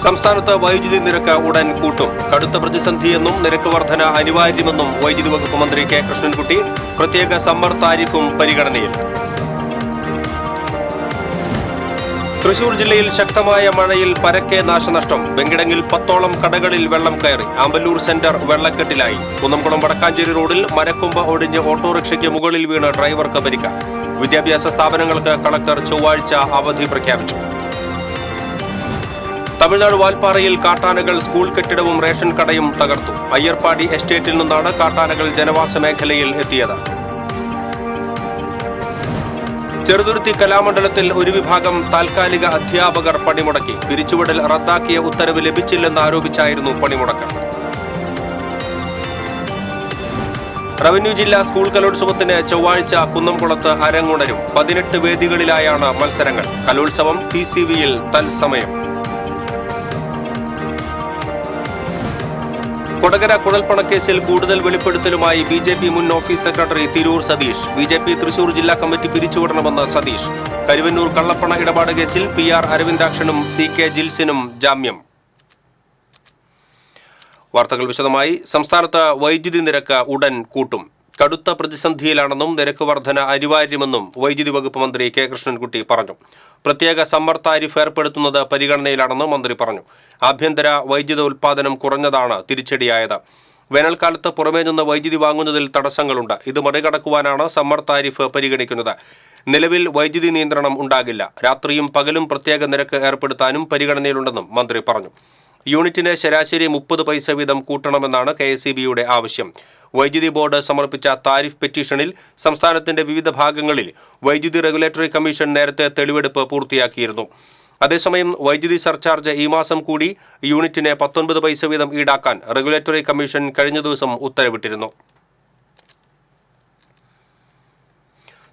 സംസ്ഥാനത്ത് വൈദ്യുതി നിരക്ക് ഉടൻ കൂട്ടും. കടുത്ത പ്രതിസന്ധിയെന്നും നിരക്ക് വർധന അനിവാര്യമെന്നും വൈദ്യുതി വകുപ്പ് മന്ത്രി കെ കൃഷ്ണൻകുട്ടി. പ്രത്യേക സമ്മർ താരിഫും പരിഗണനയിൽ. തൃശൂർ ജില്ലയിൽ ശക്തമായ മഴയിൽ പരക്കെ നാശനഷ്ടം. വെങ്കിടങ്ങിൽ 10ഓളം കടകളിൽ വെള്ളം കയറി. ആമ്പല്ലൂർ സെന്റർ വെള്ളക്കെട്ടിലായി. കുന്നംകുളം വടക്കാഞ്ചേരി റോഡിൽ മരക്കൊമ്പ് ഒടിഞ്ഞ് ഓട്ടോറിക്ഷയ്ക്ക് മുകളിൽ വീണ് ഡ്രൈവർക്ക് പരിക്ക്. വിദ്യാഭ്യാസ സ്ഥാപനങ്ങൾക്ക് കളക്ടർ ചൊവ്വാഴ്ച അവധി പ്രഖ്യാപിച്ചു. തമിഴ്നാട് വാൽപ്പാറയിൽ കാട്ടാനകൾ സ്കൂൾ കെട്ടിടവും റേഷൻ കടയും തകർത്തു. അയ്യർപ്പാടി എസ്റ്റേറ്റിൽ നിന്നാണ് കാട്ടാനകൾ ജനവാസ മേഖലയിൽ എത്തിയത്. ചെറുതുരുത്തി കലാമണ്ഡലത്തിൽ ഒരു വിഭാഗം താൽക്കാലിക അധ്യാപകർ പണിമുടക്കി. പിരിച്ചുവിടൽ റദ്ദാക്കിയ ഉത്തരവ് ലഭിച്ചില്ലെന്ന് ആരോപിച്ചായിരുന്നു പണിമുടക്ക്. റവന്യൂ ജില്ലാ സ്കൂൾ കലോത്സവത്തിന് ചൊവ്വാഴ്ച കുന്നംകുളത്ത് അരങ്ങുണരും. 18 വേദികളിലായാണ് മത്സരങ്ങൾ. കലോത്സവം TCVയിൽ തത്സമയം. കൊടകര കുഴൽപ്പണക്കേസിൽ കൂടുതൽ വെളിപ്പെടുത്തലുമായി BJP മുൻ office secretary Tirur Satheesh. BJP Thrissur ജില്ലാ കമ്മിറ്റി പിരിച്ചുവിടണമെന്ന് സതീഷ്. കരുവന്നൂർ കള്ളപ്പണ ഇടപാട് കേസിൽ PR അരവിന്ദാക്ഷനും CK ജിൽസിനും ജാമ്യം. വാർത്തകൾ വിശദമായി. സംസ്ഥാനത്ത് വൈദ്യുതി നിരക്ക് ഉടൻ കൂട്ടും. കടുത്ത പ്രതിസന്ധിയിലാണെന്നും നിരക്ക് വർധന അനിവാര്യമെന്നും വൈദ്യുതി വകുപ്പ് മന്ത്രി കെ കൃഷ്ണൻകുട്ടി പറഞ്ഞു. പ്രത്യേക സമ്മർ താരിഫ് ഏർപ്പെടുത്തുന്നത് പരിഗണനയിലാണെന്ന് മന്ത്രി പറഞ്ഞു. ആഭ്യന്തര വൈദ്യുത ഉൽപ്പാദനം കുറഞ്ഞതാണ് തിരിച്ചടിയായത്. വേനൽക്കാലത്ത് പുറമേ നിന്ന് വൈദ്യുതി വാങ്ങുന്നതിൽ തടസ്സങ്ങളുണ്ട്. ഇത് മറികടക്കുവാനാണ് സമ്മർ താരിഫ് പരിഗണിക്കുന്നത്. നിലവിൽ വൈദ്യുതി നിയന്ത്രണം ഉണ്ടാകില്ല. രാത്രിയും പകലും പ്രത്യേക നിരക്ക് ഏർപ്പെടുത്താനും പരിഗണനയിലുണ്ടെന്നും മന്ത്രി പറഞ്ഞു. യൂണിറ്റിന് ശരാശരി 30 പൈസ വീതം കൂട്ടണമെന്നാണ് KSEBയുടെ ആവശ്യം. വൈദ്യുതി ബോർഡ് സമർപ്പിച്ച താരിഫ് പെറ്റീഷനിൽ സംസ്ഥാനത്തിന്റെ വിവിധ ഭാഗങ്ങളിൽ വൈദ്യുതി റെഗുലേറ്ററി കമ്മീഷൻ നേരത്തെ തെളിവെടുപ്പ് പൂർത്തിയാക്കിയിരുന്നു. അതേസമയം വൈദ്യുതി സർചാർജ് ഈ മാസം കൂടി യൂണിറ്റിന് 19 പൈസ വീതം ഈടാക്കാൻ റെഗുലേറ്ററി കമ്മീഷൻ കഴിഞ്ഞ ദിവസം ഉത്തരവിട്ടിരുന്നു.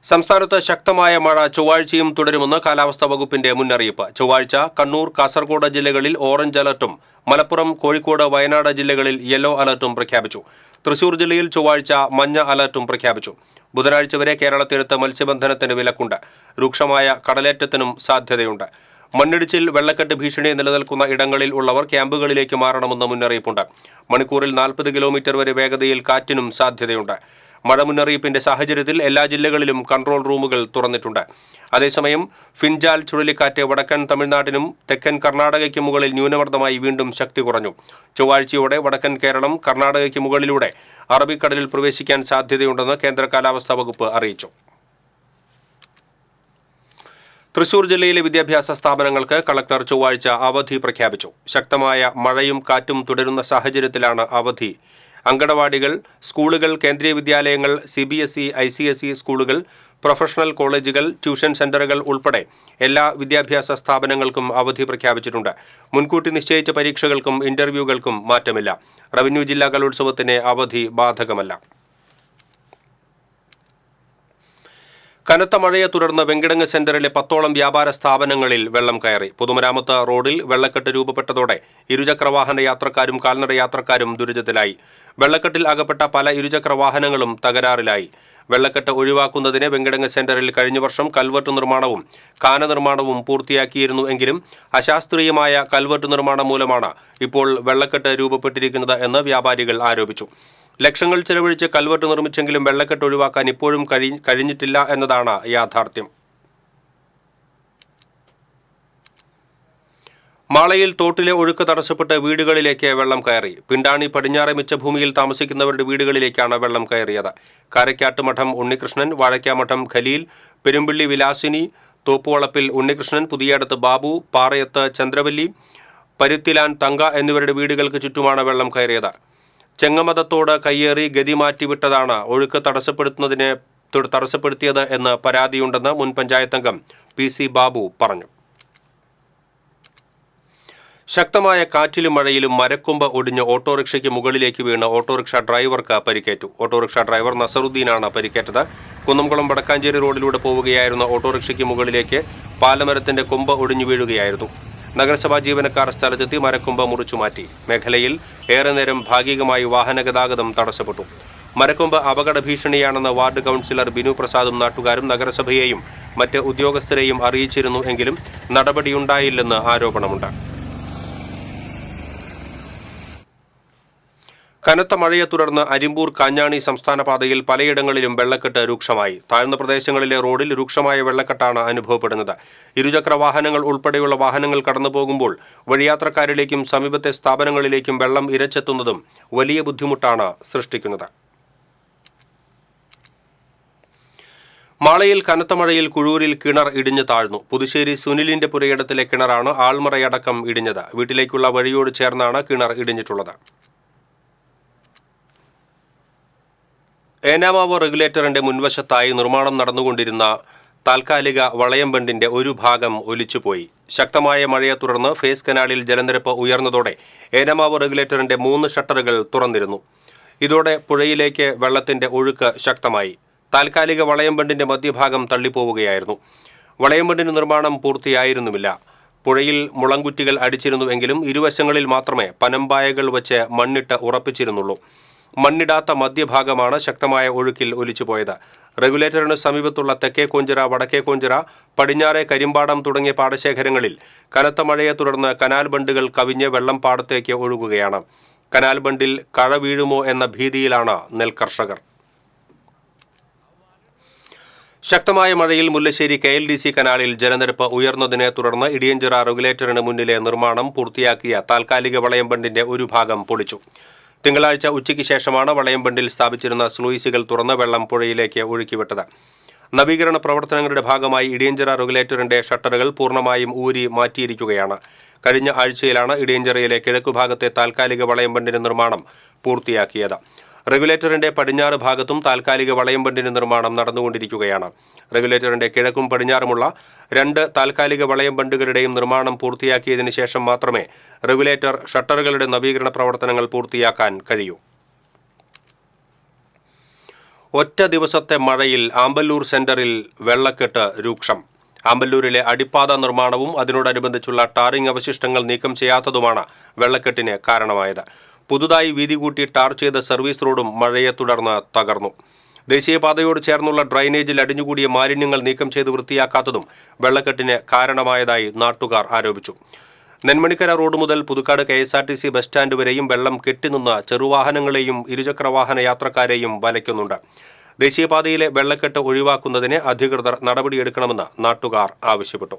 സംസ്ഥാനത്ത് ശക്തമായ മഴ ചൊവ്വാഴ്ചയും തുടരുമെന്ന് കാലാവസ്ഥാ വകുപ്പിന്റെ മുന്നറിയിപ്പ്. ചൊവ്വാഴ്ച കണ്ണൂർ, കാസർഗോഡ് ജില്ലകളിൽ ഓറഞ്ച് അലർട്ടും മലപ്പുറം, കോഴിക്കോട്, വയനാട് ജില്ലകളിൽ യെല്ലോ അലർട്ടും പ്രഖ്യാപിച്ചു. തൃശൂർ ജില്ലയിൽ ചൊവ്വാഴ്ച മഞ്ഞ അലർട്ടും പ്രഖ്യാപിച്ചു. ബുധനാഴ്ച വരെ കേരളതീരത്ത് മത്സ്യബന്ധനത്തിന് വിലക്കുണ്ട്. രൂക്ഷമായ കടലേറ്റത്തിനും സാധ്യതയുണ്ട്. മണ്ണിടിച്ചിൽ, വെള്ളക്കെട്ട് ഭീഷണി നിലനിൽക്കുന്ന ഇടങ്ങളിൽ ഉള്ളവർ ക്യാമ്പുകളിലേക്ക് മാറണമെന്ന് മുന്നറിയിപ്പുണ്ട്. മണിക്കൂറിൽ 40 കിലോമീറ്റർ വരെ വേഗതയിൽ കാറ്റിനും സാധ്യതയുണ്ട്. മഴ മുന്നറിയിപ്പിന്റെ സാഹചര്യത്തിൽ എല്ലാ ജില്ലകളിലും കൺട്രോൾ റൂമുകൾ തുറന്നിട്ടുണ്ട്. അതേസമയം ഫിൻജാൽ ചുഴലിക്കാറ്റ് വടക്കൻ തമിഴ്നാട്ടിനും തെക്കൻ കർണാടകയ്ക്ക് മുകളിൽ ന്യൂനമർദ്ദമായി വീണ്ടും ശക്തി കുറഞ്ഞു. ചൊവ്വാഴ്ചയോടെ വടക്കൻ കേരളം കർണാടകയ്ക്ക് മുകളിലൂടെ അറബിക്കടലിൽ പ്രവേശിക്കാൻ സാധ്യതയുണ്ടെന്ന് കേന്ദ്ര കാലാവസ്ഥാ വകുപ്പ് അറിയിച്ചു. തൃശൂർ ജില്ലയിലെ വിദ്യാഭ്യാസ സ്ഥാപനങ്ങൾക്ക് കളക്ടർ ചൊവ്വാഴ്ച അവധി പ്രഖ്യാപിച്ചു. ശക്തമായ മഴയും കാറ്റും തുടരുന്ന സാഹചര്യത്തിലാണ് അവധി. അങ്കണവാടികൾ, സ്കൂളുകൾ, കേന്ദ്രീയ വിദ്യാലയങ്ങൾ, CBSE, ICSE സ്കൂളുകൾ, പ്രൊഫഷണൽ കോളേജുകൾ, ട്യൂഷൻ സെന്ററുകൾ ഉൾപ്പെടെ എല്ലാ വിദ്യാഭ്യാസ സ്ഥാപനങ്ങൾക്കും അവധി പ്രഖ്യാപിച്ചിട്ടുണ്ട്. മുൻകൂട്ടി നിശ്ചയിച്ച പരീക്ഷകൾക്കും ഇന്റർവ്യൂകൾക്കും മാറ്റമില്ല. റവന്യൂ ജില്ലാ കലോത്സവത്തിന് അവധി ബാധകമല്ല. കനത്ത മഴയെ തുടർന്ന് വെങ്കിടങ്ങ് സെന്ററിലെ 10ഓളം വ്യാപാര സ്ഥാപനങ്ങളിൽ വെള്ളം കയറി. പൊതുമരാമത്ത് റോഡിൽ വെള്ളക്കെട്ട് രൂപപ്പെട്ടതോടെ ഇരുചക്രവാഹന യാത്രക്കാരും കാൽനട യാത്രക്കാരും ദുരിതത്തിലായി. വെള്ളക്കെട്ടിൽ അകപ്പെട്ട പല ഇരുചക്ര വാഹനങ്ങളും തകരാറിലായി. വെള്ളക്കെട്ട് ഒഴിവാക്കുന്നതിന് വെങ്കിടങ്ങ് സെന്ററിൽ കഴിഞ്ഞ വർഷം കൽവർട്ട് നിർമ്മാണവും കാന നിർമ്മാണവും പൂർത്തിയാക്കിയിരുന്നു. എങ്കിലും അശാസ്ത്രീയമായ കൽവർട്ട് നിർമ്മാണം മൂലമാണ് ഇപ്പോൾ വെള്ളക്കെട്ട് രൂപപ്പെട്ടിരിക്കുന്നത് എന്ന് വ്യാപാരികൾ ആരോപിച്ചു. ലക്ഷങ്ങൾ ചെലവഴിച്ച് കൽവർട്ട് നിർമ്മിച്ചെങ്കിലും വെള്ളക്കെട്ട് ഒഴിവാക്കാൻ ഇപ്പോഴും കഴിഞ്ഞിട്ടില്ല എന്നതാണ് യാഥാർത്ഥ്യം. മാളയിൽ തോട്ടിലെ ഒഴുക്ക് തടസ്സപ്പെട്ട് വീടുകളിലേക്ക് വെള്ളം കയറി. പിണ്ടാണി പടിഞ്ഞാറെ മിച്ചഭൂമിയിൽ താമസിക്കുന്നവരുടെ വീടുകളിലേക്കാണ് വെള്ളം കയറിയത്. കാരക്കാട്ട് മഠം ഉണ്ണികൃഷ്ണൻ, വാഴയ്ക്കാമഠം ഖലീൽ, പെരുമ്പിള്ളി വിലാസിനി, തോപ്പുവളപ്പിൽ ഉണ്ണികൃഷ്ണൻ, പുതിയടത്ത് ബാബു, പാറയത്ത് ചന്ദ്രവല്ലി, പരുത്തിലാൻ തങ്ക എന്നിവരുടെ വീടുകൾക്ക് ചുറ്റുമാണ് വെള്ളം കയറിയത്. ചെങ്ങമതത്തോട് കയ്യേറി ഗതി മാറ്റിവിട്ടതാണ് ഒഴുക്ക് തടസ്സപ്പെടുത്തിയത് എന്ന് പരാതിയുണ്ടെന്ന് മുൻ പഞ്ചായത്ത് അംഗം PC ബാബു പറഞ്ഞു. ശക്തമായ കാറ്റിലും മഴയിലും മരക്കൊമ്പ് ഒടിഞ്ഞ് ഓട്ടോറിക്ഷയ്ക്ക് മുകളിലേക്ക് വീണ് ഓട്ടോറിക്ഷ ഡ്രൈവർക്ക് പരിക്കേറ്റു. ഓട്ടോറിക്ഷ ഡ്രൈവർ നസറുദ്ദീനാണ് പരിക്കേറ്റത്. കുന്നംകുളം വടക്കാഞ്ചേരി റോഡിലൂടെ പോവുകയായിരുന്ന ഓട്ടോറിക്ഷയ്ക്ക് മുകളിലേക്ക് പാലമരത്തിന്റെ കൊമ്പ് ഒടിഞ്ഞു വീഴുകയായിരുന്നു. നഗരസഭാ ജീവനക്കാർ സ്ഥലത്തെത്തി മരക്കൊമ്പ് മുറിച്ചുമാറ്റി. മേഖലയിൽ ഏറെ നേരം ഭാഗികമായി വാഹനഗതാഗതം തടസ്സപ്പെട്ടു. മരക്കൊമ്പ് അപകട ഭീഷണിയാണെന്ന് വാർഡ് കൗൺസിലർ ബിനു പ്രസാദും നാട്ടുകാരും നഗരസഭയെയും മറ്റ് ഉദ്യോഗസ്ഥരെയും അറിയിച്ചിരുന്നു. എങ്കിലും നടപടിയുണ്ടായില്ലെന്ന് ആരോപണമുണ്ട്. കനത്ത മഴയെ തുടർന്ന് അരിമ്പൂർ കാഞ്ഞാണി സംസ്ഥാന പാതയിൽ പലയിടങ്ങളിലും വെള്ളക്കെട്ട് രൂക്ഷമായി. താഴ്ന്ന പ്രദേശങ്ങളിലെ റോഡിൽ രൂക്ഷമായ വെള്ളക്കെട്ടാണ് അനുഭവപ്പെടുന്നത്. ഇരുചക്ര വാഹനങ്ങൾ ഉൾപ്പെടെയുള്ള വാഹനങ്ങൾ കടന്നുപോകുമ്പോൾ വഴിയാത്രക്കാരിലേക്കും സമീപത്തെ സ്ഥാപനങ്ങളിലേക്കും വെള്ളം ഇരച്ചെത്തുന്നതും വലിയ ബുദ്ധിമുട്ടാണ് സൃഷ്ടിക്കുന്നത്. മാളയിൽ കനത്ത മഴയിൽ കുഴൂരിൽ കിണർ ഇടിഞ്ഞു താഴ്ന്നു. പുതുശ്ശേരി സുനിലിന്റെ പുരയിടത്തിലെ കിണറാണ് ആൾമറയടക്കം ഇടിഞ്ഞത്. വീട്ടിലേക്കുള്ള വഴിയോട് ചേർന്നാണ് കിണർ ഇടിഞ്ഞിട്ടുള്ളത്. ഏനാമാവ് റെഗുലേറ്ററിന്റെ മുൻവശത്തായി നിർമ്മാണം നടന്നുകൊണ്ടിരുന്ന താൽക്കാലിക വളയം ബണ്ടിന്റെ ഒരു ഭാഗം ഒലിച്ചുപോയി. ശക്തമായ മഴയെ തുടർന്ന് ഫേസ് കനാലിൽ ജലനിരപ്പ് ഉയർന്നതോടെ ഏനാമാവ് റെഗുലേറ്ററിന്റെ 3 ഷട്ടറുകൾ തുറന്നിരുന്നു. ഇതോടെ പുഴയിലേക്ക് വെള്ളത്തിന്റെ ഒഴുക്ക് ശക്തമായി. താൽക്കാലിക വളയം ബണ്ടിന്റെ മധ്യഭാഗം തള്ളിപ്പോവുകയായിരുന്നു. വളയം ബണ്ടിന്റെ നിർമ്മാണം പൂർത്തിയായിരുന്നുമില്ല. പുഴയിൽ മുളങ്കുറ്റികൾ അടിച്ചിരുന്നുവെങ്കിലും ഇരുവശങ്ങളിൽ മാത്രമേ പനമ്പായകൾ വച്ച് മണ്ണിട്ട് ഉറപ്പിച്ചിരുന്നുള്ളൂ. മണ്ണിടാത്ത മധ്യഭാഗമാണ് ശക്തമായ ഒഴുക്കിൽ ഒലിച്ചുപോയത്. റെഗുലേറ്ററിന് സമീപത്തുള്ള തെക്കേ കോഞ്ചിറ, വടക്കേ കോഞ്ചിറ, പടിഞ്ഞാറെ കരിമ്പാടം തുടങ്ങിയ പാടശേഖരങ്ങളിൽ കനത്ത മഴയെ തുടർന്ന് കനാൽ ബണ്ടുകൾ കവിഞ്ഞ് വെള്ളം പാടത്തേക്ക് ഒഴുകുകയാണ്. കനാൽ ബണ്ടിൽ കഴ വീഴുമോ എന്ന ഭീതിയിലാണ് നെൽകർഷകർ. ശക്തമായ മഴയിൽ മുല്ലശ്ശേരി KLDC കനാലിൽ ജലനിരപ്പ് ഉയർന്നതിനെ തുടർന്ന് ഇടിയഞ്ചിറ റെഗുലേറ്ററിന് മുന്നിലെ നിർമ്മാണം പൂർത്തിയാക്കിയ താൽക്കാലിക വളയം ബണ്ടിന്റെ ഒരു ഭാഗം പൊളിച്ചു. തിങ്കളാഴ്ച ഉച്ചയ്ക്ക് ശേഷമാണ് വളയം ബണ്ടിൽ സ്ഥാപിച്ചിരുന്ന സ്ലൂയിസുകൾ തുറന്ന് വെള്ളം പുഴയിലേക്ക് ഒഴുക്കിവിട്ടത്. നവീകരണ പ്രവർത്തനങ്ങളുടെ ഭാഗമായി ഇടിയഞ്ചിറ റെഗുലേറ്ററിന്റെ ഷട്ടറുകൾ പൂർണ്ണമായും ഊരി മാറ്റിയിരിക്കുകയാണ്. കഴിഞ്ഞ ആഴ്ചയിലാണ് ഇടിയഞ്ചിറയിലെ കിഴക്കുഭാഗത്തെ താൽക്കാലിക വളയം ബണ്ടിന്റെ നിർമ്മാണം പൂർത്തിയാക്കിയത്. റെഗുലേറ്ററിന്റെ പടിഞ്ഞാറ് ഭാഗത്തും താൽക്കാലിക വളയം ബണ്ടിന്റെ നിർമ്മാണം നടന്നുകൊണ്ടിരിക്കുകയാണ്. റെഗുലേറ്ററിന്റെ കിഴക്കും പടിഞ്ഞാറുമുള്ള 2 താൽക്കാലിക വളയം ബണ്ടുകളുടെയും നിർമ്മാണം പൂർത്തിയാക്കിയതിനു ശേഷം മാത്രമേ റെഗുലേറ്റർ ഷട്ടറുകളുടെ നവീകരണ പ്രവർത്തനങ്ങൾ പൂർത്തിയാക്കാൻ കഴിയൂ. ഒറ്റ ദിവസത്തെ മഴയിൽ ആമ്പല്ലൂർ സെന്ററിൽ വെള്ളക്കെട്ട് രൂക്ഷം. ആമ്പല്ലൂരിലെ അടിപ്പാത നിർമ്മാണവും അതിനോടനുബന്ധിച്ചുള്ള ടാറിംഗ് അവശിഷ്ടങ്ങൾ നീക്കം ചെയ്യാത്തതുമാണ് വെള്ളക്കെട്ടിന് കാരണമായത്. പുതുതായി വീതി കൂട്ടി ടാർ ചെയ്ത സർവീസ് റോഡും മഴയെ തുടർന്ന് തകർന്നു. ദേശീയപാതയോട് ചേർന്നുള്ള ഡ്രൈനേജിൽ അടിഞ്ഞുകൂടിയ മാലിന്യങ്ങൾ നീക്കം ചെയ്ത് വൃത്തിയാക്കാത്തതും വെള്ളക്കെട്ടിന് കാരണമായതായി നാട്ടുകാർ ആരോപിച്ചു. നെന്മണിക്കര റോഡ് മുതൽ പുതുക്കാട് KSRTC ബസ് സ്റ്റാൻഡ് വരെയും വെള്ളം കെട്ടിനിന്ന് ചെറുവാഹനങ്ങളെയും ഇരുചക്രവാഹന യാത്രക്കാരെയും വലയ്ക്കുന്നുണ്ട്. ദേശീയപാതയിലെ വെള്ളക്കെട്ട് ഒഴിവാക്കുന്നതിന് അധികൃതർ നടപടിയെടുക്കണമെന്ന് നാട്ടുകാർ ആവശ്യപ്പെട്ടു.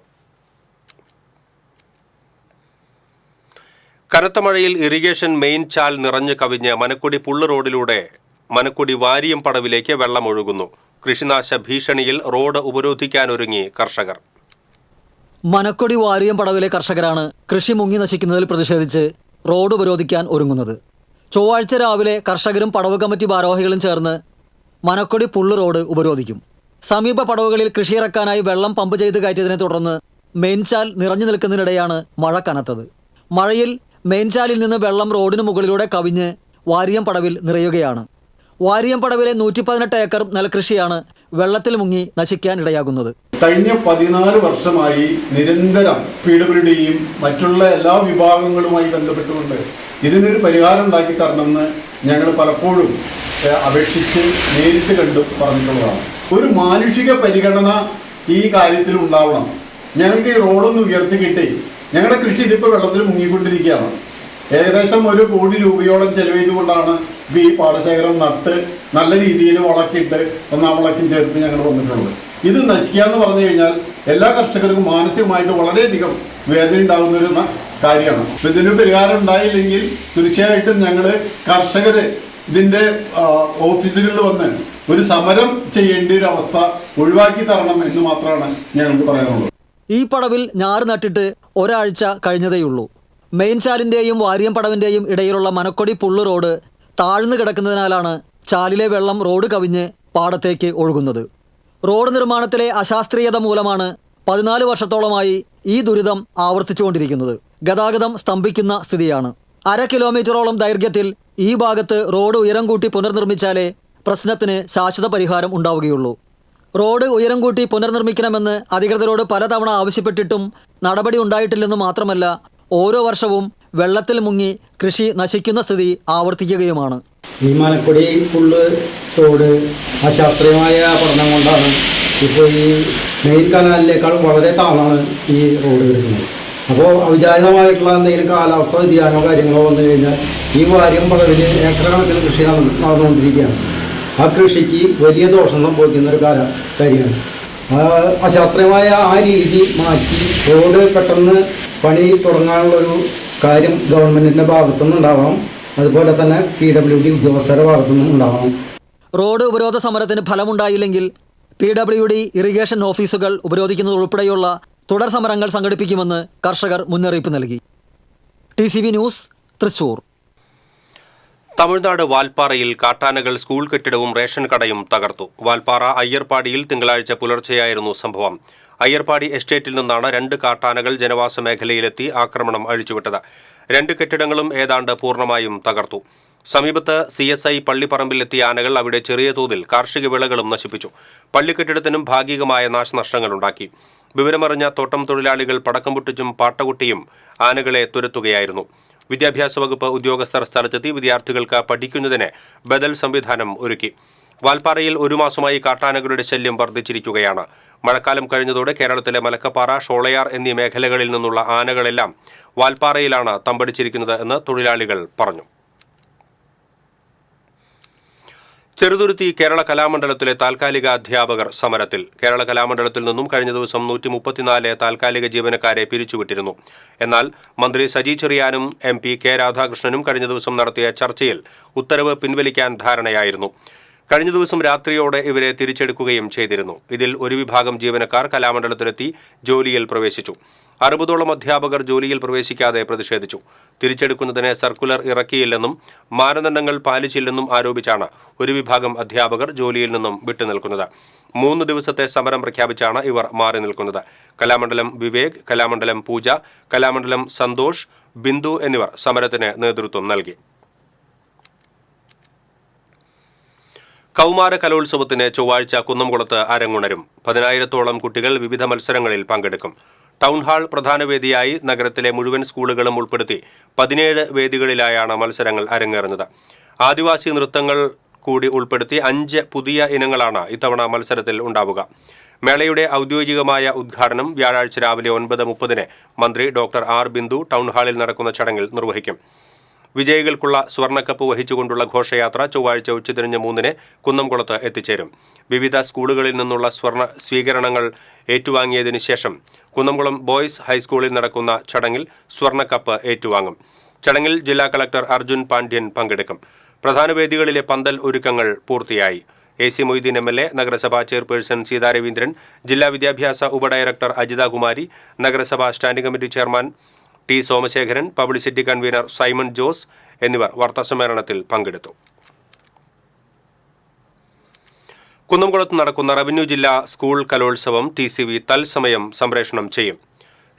കനത്ത മഴയിൽ ഇറിഗേഷൻ മെയിൻ ചാൽ നിറഞ്ഞു കവിഞ്ഞ് മനക്കൊടി പുള്ള് റോഡിലൂടെ മനക്കൊടി വാരിയം പടവിലേക്ക് വെള്ളം ഒഴുകുന്നു. കൃഷിനാശ ഭീഷണിയിൽ റോഡ് ഉപരോധിക്കാനൊരുങ്ങി കർഷകർ. മനക്കൊടി വാരിയം പടവിലെ കർഷകരാണ് കൃഷി മുങ്ങി നശിക്കുന്നതിൽ പ്രതിഷേധിച്ച് റോഡ് ഉപരോധിക്കാൻ ഒരുങ്ങുന്നത്. ചൊവ്വാഴ്ച രാവിലെ കർഷകരും പടവ് കമ്മിറ്റി ഭാരവാഹികളും ചേർന്ന് മനക്കൊടി പുള്ള് റോഡ് ഉപരോധിക്കും. സമീപ പടവുകളിൽ കൃഷിയിറക്കാനായി വെള്ളം പമ്പ് ചെയ്ത് കയറ്റിയതിനെ തുടർന്ന് മെയിൻചാൽ നിറഞ്ഞു നിൽക്കുന്നതിനിടെയാണ് മഴ കനത്തത്. മഴയിൽ മെയിൻചാലിൽ നിന്ന് വെള്ളം റോഡിന് മുകളിലൂടെ കവിഞ്ഞ് വാരിയം പടവിൽ നിറയുകയാണ്. വാരിയം പടവിലെ 118 ഏക്കർ നെൽകൃഷിയാണ് വെള്ളത്തിൽ മുങ്ങി നശിക്കാൻ ഇടയാകുന്നത്. കഴിഞ്ഞ 14 വർഷമായി നിരന്തരം PWDയും മറ്റുള്ള എല്ലാ വിഭാഗങ്ങളുമായി ബന്ധപ്പെട്ടുകൊണ്ട് ഇതിനൊരു പരിഹാരം ഉണ്ടാക്കി തരണമെന്ന് ഞങ്ങൾ പലപ്പോഴും അപേക്ഷിച്ച് നേരിട്ട് കണ്ടു പറഞ്ഞിട്ടുള്ളതാണ്. ഒരു മാനുഷിക പരിഗണന ഈ കാര്യത്തിൽ ഉണ്ടാവണം. ഞങ്ങൾക്ക് ഈ റോഡൊന്ന് ഉയർത്തി കിട്ടി. ഞങ്ങളുടെ കൃഷി ഇതിപ്പോൾ വെള്ളത്തിൽ മുങ്ങിക്കൊണ്ടിരിക്കുകയാണ്. ഏകദേശം 1 കോടി രൂപയോളം ചെലവ് ചെയ്തുകൊണ്ടാണ് ഈ പാടശേഖരം നട്ട് നല്ല രീതിയിൽ വളക്കിയിട്ട് 1-ാം വളക്കും ചേർത്ത് ഞങ്ങൾ വന്നിട്ടുള്ളത്. ഇത് നശിക്കുക എന്ന് പറഞ്ഞു കഴിഞ്ഞാൽ എല്ലാ കർഷകർക്കും മാനസികമായിട്ട് വളരെയധികം വേദന ഉണ്ടാകുന്ന ഒരു കാര്യമാണ്. ഇതിന് പരിഹാരം ഉണ്ടായില്ലെങ്കിൽ തീർച്ചയായിട്ടും ഞങ്ങൾ കർഷകർ ഇതിൻ്റെ ഓഫീസുകളിൽ വന്ന് ഒരു സമരം ചെയ്യേണ്ട ഒരു അവസ്ഥ ഒഴിവാക്കി തരണം എന്ന് മാത്രമാണ് ഞങ്ങൾക്ക് പറയാനുള്ളത്. ഈ പടവിൽ ഞാറ് നട്ടിട്ട് ഒരാഴ്ച കഴിഞ്ഞതേയുള്ളൂ. മെയിൻചാലിൻ്റെയും വാരിയം പടവിൻ്റെയും ഇടയിലുള്ള മനക്കൊടി പുള്ള് റോഡ് താഴ്ന്നു കിടക്കുന്നതിനാലാണ് ചാലിലെ വെള്ളം റോഡ് കവിഞ്ഞ് പാടത്തേക്ക് ഒഴുകുന്നത്. റോഡ് നിർമ്മാണത്തിലെ അശാസ്ത്രീയത മൂലമാണ് 14 വർഷത്തോളമായി ഈ ദുരിതം ആവർത്തിച്ചുകൊണ്ടിരിക്കുന്നത്. ഗതാഗതം സ്തംഭിക്കുന്ന സ്ഥിതിയാണ്. 1/2 കിലോമീറ്ററോളം ദൈർഘ്യത്തിൽ ഈ ഭാഗത്ത് റോഡ് ഉയരം കൂട്ടി പുനർനിർമ്മിച്ചാലേ പ്രശ്നത്തിന് ശാശ്വത പരിഹാരം ഉണ്ടാവുകയുള്ളൂ. റോഡ് ഉയരം കൂട്ടി പുനർനിർമ്മിക്കണമെന്ന് അധികൃതരോട് പലതവണ ആവശ്യപ്പെട്ടിട്ടും നടപടി ഉണ്ടായിട്ടില്ലെന്ന് മാത്രമല്ല, ഓരോ വർഷവും വെള്ളത്തിൽ മുങ്ങി കൃഷി നശിക്കുന്ന സ്ഥിതി ആവർത്തിക്കുകയുമാണ്. ഈ മനക്കൊടി പുള്ള് റോഡ് അശാസ്ത്രീയമായ പഠനം കൊണ്ടാണ് ഇപ്പോൾ ഈ മെയിൻ കനാലിനേക്കാൾ വളരെ താഴാണ് ഈ റോഡ് വരുന്നത്. അപ്പോൾ അവിചാരിതമായിട്ടുള്ള എന്തെങ്കിലും കാലാവസ്ഥ വ്യതിയാനമോ കാര്യങ്ങളോ വന്നു കഴിഞ്ഞാൽ ഈ വാര്യം പടവിൽ ഏക്കർ കണക്കിന് കൃഷി നടന്നുകൊണ്ടിരിക്കുകയാണ്. ആ കൃഷിക്ക് വലിയ ദോഷം സംഭവിക്കുന്ന ഒരു കാര്യമാണ്. അശാസ്ത്രീയമായ ആ രീതി മാറ്റി റോഡ് പെട്ടെന്ന് പണി തുടങ്ങാനുള്ളൊരു കാര്യം ഗവൺമെൻറ്റിൻ്റെ ഭാഗത്തുനിന്ന് ഉണ്ടാവണം. അതുപോലെ തന്നെ PWD ഉദ്യോഗസ്ഥരുടെ ഭാഗത്തുനിന്നും ഉണ്ടാവണം. റോഡ് ഉപരോധ സമരത്തിന് ഫലമുണ്ടായില്ലെങ്കിൽ PWD ഇറിഗേഷൻ ഓഫീസുകൾ ഉപരോധിക്കുന്നതുൾപ്പെടെയുള്ള തുടർ സമരങ്ങൾ സംഘടിപ്പിക്കുമെന്ന് കർഷകർ മുന്നറിയിപ്പ് നൽകി. TCV news, Thrissur. തമിഴ്നാട് വാൽപ്പാറയിൽ കാട്ടാനകൾ സ്കൂൾ കെട്ടിടവും റേഷൻ കടയും തകർത്തു. വാൽപ്പാറ അയ്യർപ്പാടിയിൽ തിങ്കളാഴ്ച പുലർച്ചെയായിരുന്നു സംഭവം. അയ്യർപ്പാടി എസ്റ്റേറ്റിൽ നിന്നാണ് 2 കാട്ടാനകൾ ജനവാസ മേഖലയിലെത്തി ആക്രമണം അഴിച്ചുവിട്ടത്. 2 കെട്ടിടങ്ങളും ഏതാണ്ട് പൂർണ്ണമായും തകർത്തു. സമീപത്ത് CSI പള്ളിപ്പറമ്പിലെത്തിയ ആനകൾ അവിടെ ചെറിയ തോതിൽ കാർഷിക വിളകളും നശിപ്പിച്ചു. പള്ളിക്കെട്ടിടത്തിനും ഭാഗികമായ നാശനഷ്ടങ്ങളുണ്ടാക്കി. വിവരമറിഞ്ഞ തോട്ടം തൊഴിലാളികൾ പടക്കം പൊട്ടിച്ചും പാട്ടകുട്ടിയും ആനകളെ തുരത്തുകയായിരുന്നു. വിദ്യാഭ്യാസ വകുപ്പ് ഉദ്യോഗസ്ഥർ സ്ഥലത്തെത്തി വിദ്യാർത്ഥികൾക്ക് പഠിക്കുന്നതിന് ബദൽ സംവിധാനം ഒരുക്കി. വാൽപ്പാറയിൽ 1 മാസമായി കാട്ടാനകളുടെ ശല്യം വർദ്ധിച്ചിരിക്കുകയാണ്. മഴക്കാലം കഴിഞ്ഞതോടെ കേരളത്തിലെ മലക്കപ്പാറ, ഷോളയാർ എന്നീ മേഖലകളിൽ നിന്നുള്ള ആനകളെല്ലാം വാൽപ്പാറയിലാണ് തമ്പടിച്ചിരിക്കുന്നത് എന്ന് തൊഴിലാളികൾ പറഞ്ഞു. ചെറുതുരുത്തി കേരള കലാമണ്ഡലത്തിലെ താൽക്കാലിക അധ്യാപകർ സമരത്തിൽ. കേരള കലാമണ്ഡലത്തിൽ നിന്നും കഴിഞ്ഞ ദിവസം 134 താൽക്കാലിക ജീവനക്കാരെ പിരിച്ചുവിട്ടിരുന്നു. എന്നാൽ മന്ത്രി സജി ചെറിയാനും MP കെ രാധാകൃഷ്ണനും കഴിഞ്ഞ ദിവസം നടത്തിയ ചർച്ചയിൽ ഉത്തരവ് പിൻവലിക്കാൻ ധാരണയായിരുന്നു. കഴിഞ്ഞ ദിവസം രാത്രിയോടെ ഇവരെ തിരിച്ചെടുക്കുകയും ചെയ്തിരുന്നു. ഇതിൽ ഒരു വിഭാഗം ജീവനക്കാർ കലാമണ്ഡലത്തിലെത്തി ജോലിയിൽ പ്രവേശിച്ചു. 60ഓളം അധ്യാപകർ ജോലിയിൽ പ്രവേശിക്കാതെ പ്രതിഷേധിച്ചു. തിരിച്ചെടുക്കുന്നതിന് സർക്കുലർ ഇറക്കിയില്ലെന്നും മാനദണ്ഡങ്ങൾ പാലിച്ചില്ലെന്നും ആരോപിച്ചാണ് ഒരു വിഭാഗം അധ്യാപകർ ജോലിയിൽ നിന്നും വിട്ടുനിൽക്കുന്നത്. 3 ദിവസത്തെ സമരം പ്രഖ്യാപിച്ചാണ് ഇവർ മാറി നിൽക്കുന്നത്. കലാമണ്ഡലം വിവേക്, കലാമണ്ഡലം പൂജ, കലാമണ്ഡലം സന്തോഷ്, ബിന്ദു എന്നിവർ സമരത്തിന് നേതൃത്വം നൽകി. കൗമാര കലോത്സവത്തിന് ചൊവ്വാഴ്ച കുന്നംകുളത്ത് അരങ്ങുണരും. 10,000-ഓളം കുട്ടികൾ വിവിധ മത്സരങ്ങളിൽ പങ്കെടുക്കും. ടൗൺഹാൾ പ്രധാന വേദിയായി നഗരത്തിലെ മുഴുവൻ സ്കൂളുകളും ഉൾപ്പെടുത്തി 17 വേദികളിലായാണ് മത്സരങ്ങൾ അരങ്ങേറുന്നത്. ആദിവാസി നൃത്തങ്ങൾ കൂടി ഉൾപ്പെടുത്തി 5 പുതിയ ഇനങ്ങളാണ് ഇത്തവണ മത്സരത്തിൽ ഉണ്ടാവുക. മേളയുടെ ഔദ്യോഗികമായ ഉദ്ഘാടനം വ്യാഴാഴ്ച രാവിലെ 9:30 മന്ത്രി ഡോക്ടർ ആർ ബിന്ദു ടൗൺഹാളിൽ നടക്കുന്ന ചടങ്ങിൽ നിർവഹിക്കും. വിജയികൾക്കുള്ള സ്വർണ്ണക്കപ്പ് വഹിച്ചുകൊണ്ടുള്ള ഘോഷയാത്ര ചൊവ്വാഴ്ച ഉച്ചതിരിഞ്ഞ് 3 കുന്നംകുളത്ത് എത്തിച്ചേരും. വിവിധ സ്കൂളുകളിൽ നിന്നുള്ള സ്വർണ്ണ സ്വീകരണങ്ങൾ ഏറ്റുവാങ്ങിയതിനു ശേഷം കുന്നംകുളം ബോയ്സ് ഹൈസ്കൂളിൽ നടക്കുന്ന ചടങ്ങിൽ സ്വർണ്ണക്കപ്പ് ഏറ്റുവാങ്ങും. ചടങ്ങിൽ ജില്ലാ കളക്ടർ അർജുൻ പാണ്ഡ്യൻ പങ്കെടുക്കും. പ്രധാന വേദികളിലെ പന്തൽ ഒരുക്കങ്ങൾ പൂർത്തിയായി. AC മൊയ്തീൻ MLA, നഗരസഭാ ചെയർപേഴ്സൺ സീതാ രവീന്ദ്രൻ, ജില്ലാ വിദ്യാഭ്യാസ ഉപഡയറക്ടർ അജിത കുമാരി, നഗരസഭാ standing committee chairman T Somasekharan, publicity convener Simon Jose എന്നിവർ വാർത്താസമ്മേളനത്തിൽ പങ്കെടുത്തു. കുന്നംകുളത്ത് നടക്കുന്ന റവന്യൂ ജില്ലാ സ്കൂൾ കലോത്സവം TCV തത്സമയം സംപ്രേഷണം ചെയ്യും.